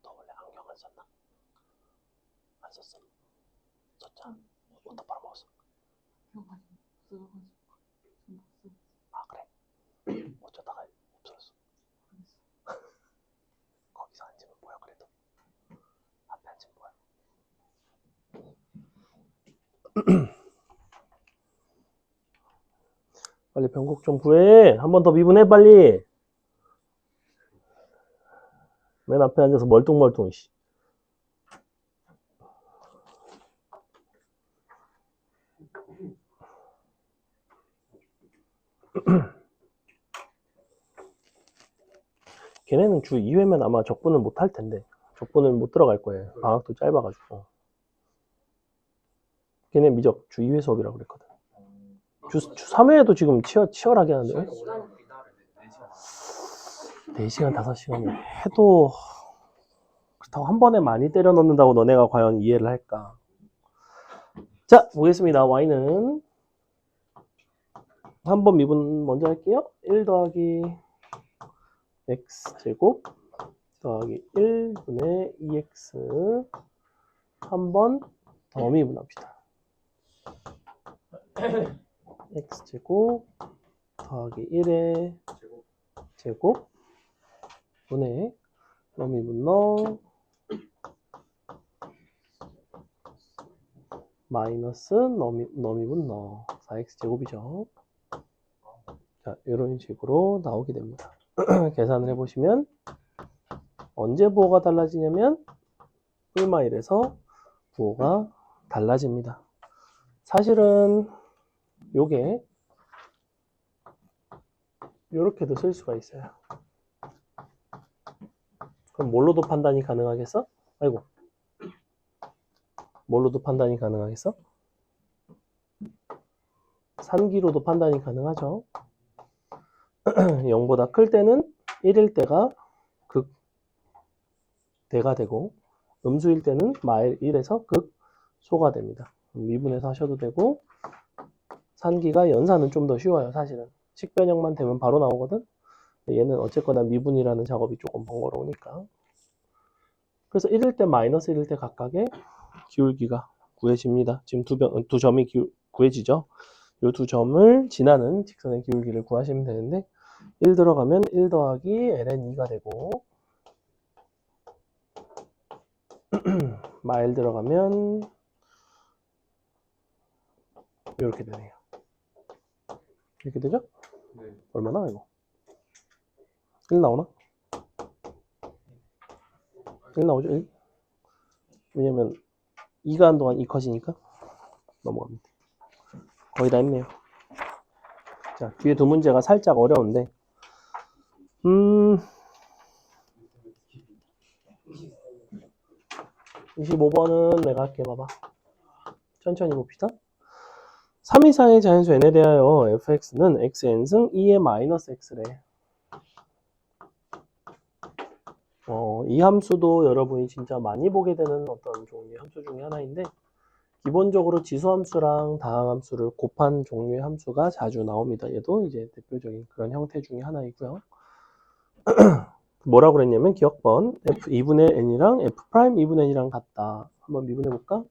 너 원래 안경 안 썼나? 안 썼어? 썼자? 어디다 빨아먹었어? 아 그래? 어쩌다가 없어졌어? 거기서 앉으면 뭐야 그래도? 앞에 앉으면 뭐야? 빨리 변곡 좀 구해. 한 번 더 미분해 빨리. 맨 앞에 앉아서 멀뚱멀뚱. 씨. 걔네는 주 2회면 아마 적분을 못 할 텐데. 적분은 못 들어갈 거예요. 방학도 짧아가지고. 걔네 미적 주 2회 수업이라고 그랬거든. 주 3회에도 지금 치열하게 하는데. 4시간, 5시간을 해도 그렇다고 한 번에 많이 때려 넣는다고 너네가 과연 이해를 할까? 자, 보겠습니다. y는 한 번 미분 먼저 할게요. 1 더하기 x제곱 더하기 1분의 2x 한 번 더 미분합시다. x제곱 더하기 1의 제곱 분의 너미분 너 마이너스 너미분 너 4x제곱이죠. 자, 이런 식으로 나오게 됩니다. 계산을 해보시면 언제 부호가 달라지냐면 풀마일에서 부호가 달라집니다. 사실은 요게 요렇게도 쓸 수가 있어요. 그럼 뭘로도 판단이 가능하겠어? 아이고, 뭘로도 판단이 가능하겠어? 산기로도 판단이 가능하죠. 0보다 클 때는 1일 때가 극대가 되고 음수일 때는 마일 1에서 극소가 됩니다. 미분해서 하셔도 되고 산기가 연산은 좀 더 쉬워요. 사실은 식변형만 되면 바로 나오거든. 얘는 어쨌거나 미분이라는 작업이 조금 번거로우니까. 그래서 1일 때 마이너스 1일 때 각각의 기울기가 구해집니다. 지금 두 점이 구해지죠. 이 두 점을 지나는 직선의 기울기를 구하시면 되는데 1 들어가면 1 더하기 ln 2가 되고 마일 들어가면 이렇게 되네요. 이렇게 되죠? 네. 얼마나 이거? 1 나오나? 1 나오죠? 1? 왜냐면 2가 한동안 2 커지니까 넘어갑니다. 거의 다 했네요. 자, 뒤에 두 문제가 살짝 어려운데 25번은 내가 할게. 봐봐. 천천히 봅시다. 3 이상의 자연수 n에 대하여 fx는 xn승 2의 마이너스 x래. 이 함수도 여러분이 진짜 많이 보게 되는 어떤 종류의 함수 중에 하나인데 기본적으로 지수함수랑 다항함수를 곱한 종류의 함수가 자주 나옵니다. 얘도 이제 대표적인 그런 형태 중에 하나이고요. 뭐라고 그랬냐면 기억번 f 2분의 n이랑 f 프라임 2분의 n이랑 같다. 한번 미분해 볼까?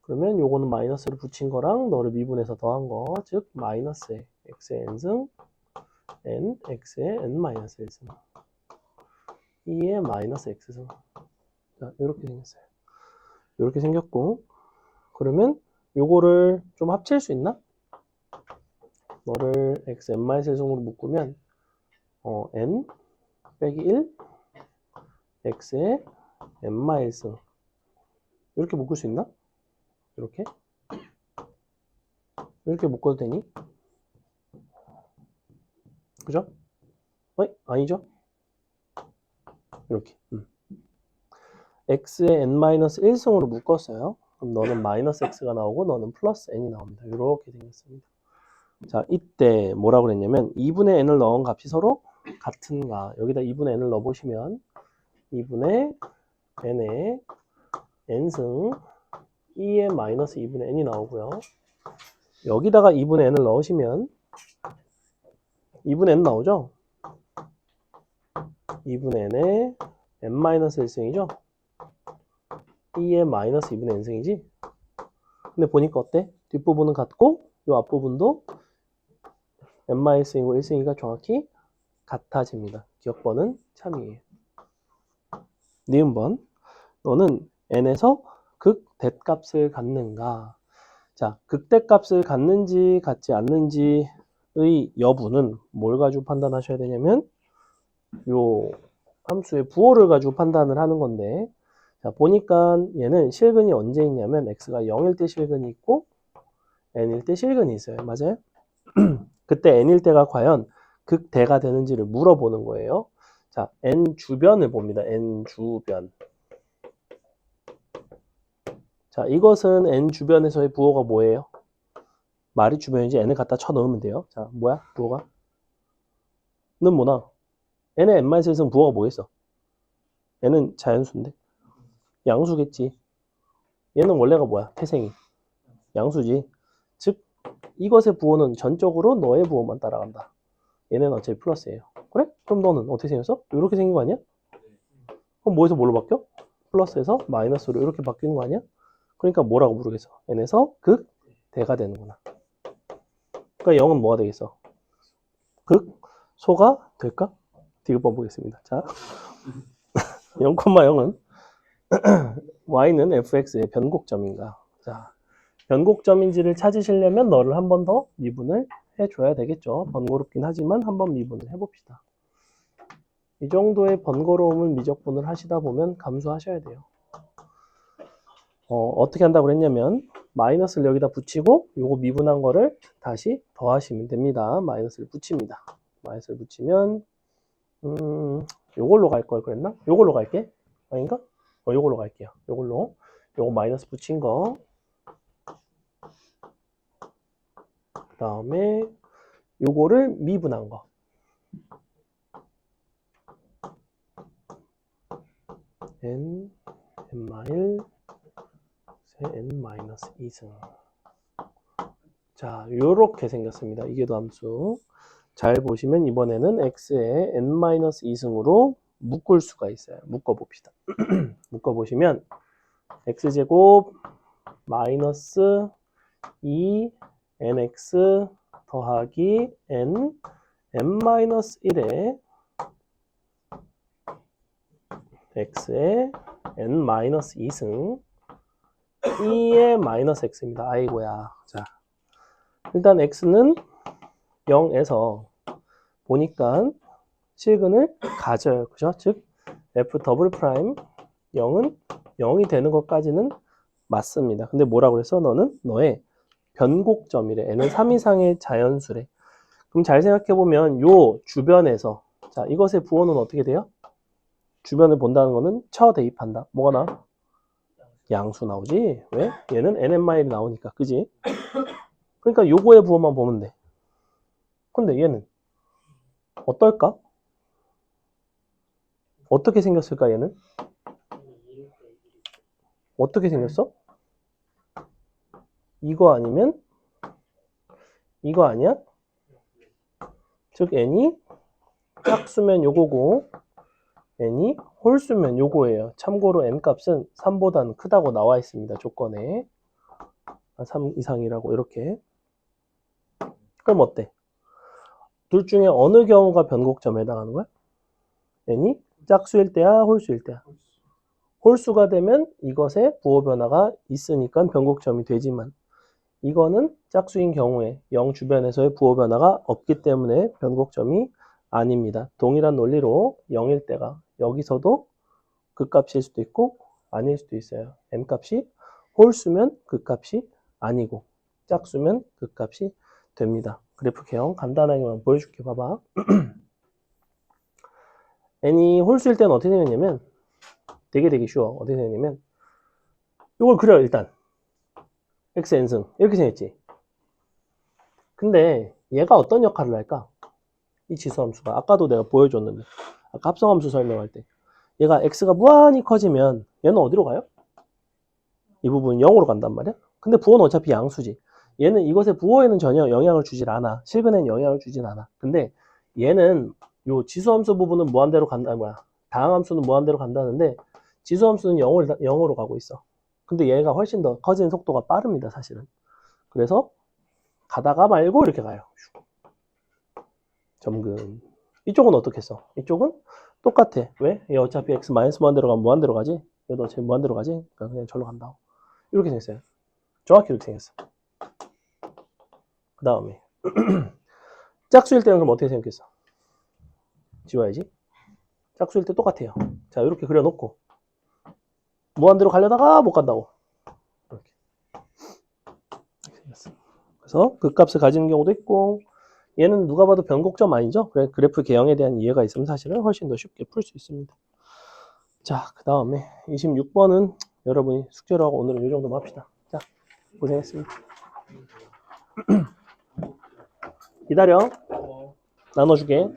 그러면 요거는 마이너스를 붙인 거랑 너를 미분해서 더한 거, 즉 마이너스의 x의 n승 n, x의 n 마이너스 1승 2의 마이너스 x승. 자, 이렇게 생겼어요. 이렇게 생겼고 그러면 요거를 좀 합칠 수 있나? 너를 x n 마이너스 1승으로 묶으면 n 빼기 1 x의 n 마이너스 1승 이렇게 묶을 수 있나? 이렇게 묶어도 되니? 그죠? 아니죠? 이렇게 x의 n-1승으로 묶었어요. 그럼 너는 마이너스 x가 나오고 너는 플러스 n이 나옵니다. 이렇게 생겼습니다. 자, 이때 뭐라고 그랬냐면 2분의 n을 넣은 값이 서로 같은가. 여기다 2분의 n을 넣어보시면 2분의 n의 n승 2의 마이너스 2분의 n이 나오고요. 여기다가 2분의 n을 넣으시면 2분의 n 나오죠? 2분의 n의 n-1승이죠? 2의 마이너스 2분의 n승이지? 근데 보니까 어때? 뒷부분은 같고 이 앞부분도 n-1승이고 1승이가 정확히 같아집니다. 기억번은 참이에요. 니은번 너는 n에서 극대값을 갖는가? 자, 극대값을 갖는지 갖지 않는지의 여부는 뭘 가지고 판단하셔야 되냐면 요 함수의 부호를 가지고 판단을 하는 건데 자, 보니까 얘는 실근이 언제 있냐면 x가 0일 때 실근이 있고 n일 때 실근이 있어요. 맞아요? 그때 n일 때가 과연 극대가 되는지를 물어보는 거예요. 자, n 주변을 봅니다. n 주변. 자, 이것은 n 주변에서의 부호가 뭐예요? 말이 주변이지 n을 갖다 쳐넣으면 돼요. 자, 뭐야? 부호가? 는 뭐나? n의 n-1승 부호가 뭐겠어? n은 자연수인데? 양수겠지. 얘는 원래가 뭐야? 태생이. 양수지. 즉, 이것의 부호는 전적으로 너의 부호만 따라간다. 얘는 어차피 플러스예요. 그래? 그럼 너는 어떻게 생겼어? 이렇게 생긴 거 아니야? 그럼 뭐에서 뭘로 바뀌어? 플러스에서 마이너스로 이렇게 바뀌는 거 아니야? 그러니까 뭐라고 부르겠어? n에서 극대가 되는구나. 그러니까 0은 뭐가 되겠어? 극소가 될까? 디귿번 보겠습니다. 자, 0,0은 y는 fx의 변곡점인가? 자, 변곡점인지를 찾으시려면 너를 한 번 더 미분을 해줘야 되겠죠. 번거롭긴 하지만 한번 미분을 해봅시다. 이 정도의 번거로움을 미적분을 하시다 보면 감수하셔야 돼요. 어떻게 한다고 그랬냐면 마이너스를 여기다 붙이고 요거 미분한 거를 다시 더하시면 됩니다. 마이너스를 붙입니다. 마이너스를 붙이면 요걸로 갈 걸 그랬나? 요걸로 갈게. 아닌가? 요걸로 갈게요. 요거 마이너스 붙인 거. 그 다음에 요거를 미분한 거. n, n-1, n-2승. 자, 요렇게 생겼습니다. 이계도함수. 잘 보시면 이번에는 x에 n-2승으로 묶을 수가 있어요. 묶어봅시다. 묶어보시면 x제곱 마이너스 2nx 더하기 n-1에 x에 n-2승 2의 마이너스 x입니다. 아이고야. 자, 일단 x는 0에서 보니까 실근을 가져요. 그죠? 즉 f 더블 프라임 0은 0이 되는 것까지는 맞습니다. 근데 뭐라고 그랬어? 너는 너의 변곡점이래. n은 3 이상의 자연수래. 그럼 잘 생각해보면 요 주변에서 자 이것의 부호는 어떻게 돼요? 주변을 본다는 거는 쳐 대입한다. 뭐가 나와? 양수 나오지? 왜? 얘는 nn-1이 나오니까. 그지? 그러니까 요거의 부호만 보면 돼. 근데 얘는 어떨까? 어떻게 생겼을까 얘는? 어떻게 생겼어? 이거 아니면 이거 아니야? 즉 n이 짝수면 요거고 n이 홀수면 요거예요. 참고로 n 값은 3보다는 크다고 나와 있습니다. 조건에 3 이상이라고 이렇게. 그럼 어때? 둘 중에 어느 경우가 변곡점에 해당하는 거야? n이 짝수일 때야 홀수일 때야? 홀수가 되면 이것에 부호 변화가 있으니까 변곡점이 되지만 이거는 짝수인 경우에 0 주변에서의 부호 변화가 없기 때문에 변곡점이 아닙니다. 동일한 논리로 0일 때가 여기서도 그 값일 수도 있고 아닐 수도 있어요. n 값이 홀수면 그 값이 아니고 짝수면 그 값이 됩니다. 그래프 개형 간단하게만 보여줄게. 봐봐. n이 홀수일 때는 어떻게 생겼냐면 되게 쉬워. 어떻게 생겼냐면 이걸 그려 일단 x n승 이렇게 생겼지. 근데 얘가 어떤 역할을 할까? 이 지수함수가 아까도 내가 보여줬는데 아까 합성함수 설명할 때 얘가 x가 무한히 커지면 얘는 어디로 가요? 이 부분은 0으로 간단 말이야. 근데 부호는 어차피 양수지. 얘는 이것의 부호에는 전혀 영향을 주질 않아. 실근에는 영향을 주진 않아. 근데 얘는 요 지수함수 부분은 무한대로 간다 뭐야. 다항함수는 무한대로 간다는데 지수함수는 0으로 가고 있어. 근데 얘가 훨씬 더 커지는 속도가 빠릅니다, 사실은. 그래서 가다가 말고 이렇게 가요. 점근. 이쪽은 어떻게 써? 이쪽은 똑같아. 왜? 얘 어차피 x 마이너스 무한대로 가면 무한대로 가지. 얘도 어차피 무한대로 가지. 그러니까 그냥 절로 간다. 이렇게 생겼어요. 정확히 이렇게 생겼어. 그 다음에 짝수일 때는 그럼 어떻게 생겼겠어? 지워야지. 짝수일 때 똑같아요. 자, 이렇게 그려놓고 무한대로 가려다가 못 간다고. 이렇게 생겼어. 그래서 그 값을 가지는 경우도 있고 얘는 누가 봐도 변곡점 아니죠? 그래, 그래프 개형에 대한 이해가 있으면 사실은 훨씬 더 쉽게 풀 수 있습니다. 자, 그 다음에 26번은 여러분이 숙제로 하고 오늘은 이 정도만 합시다. 자, 고생했습니다. 기다려. 나눠주게.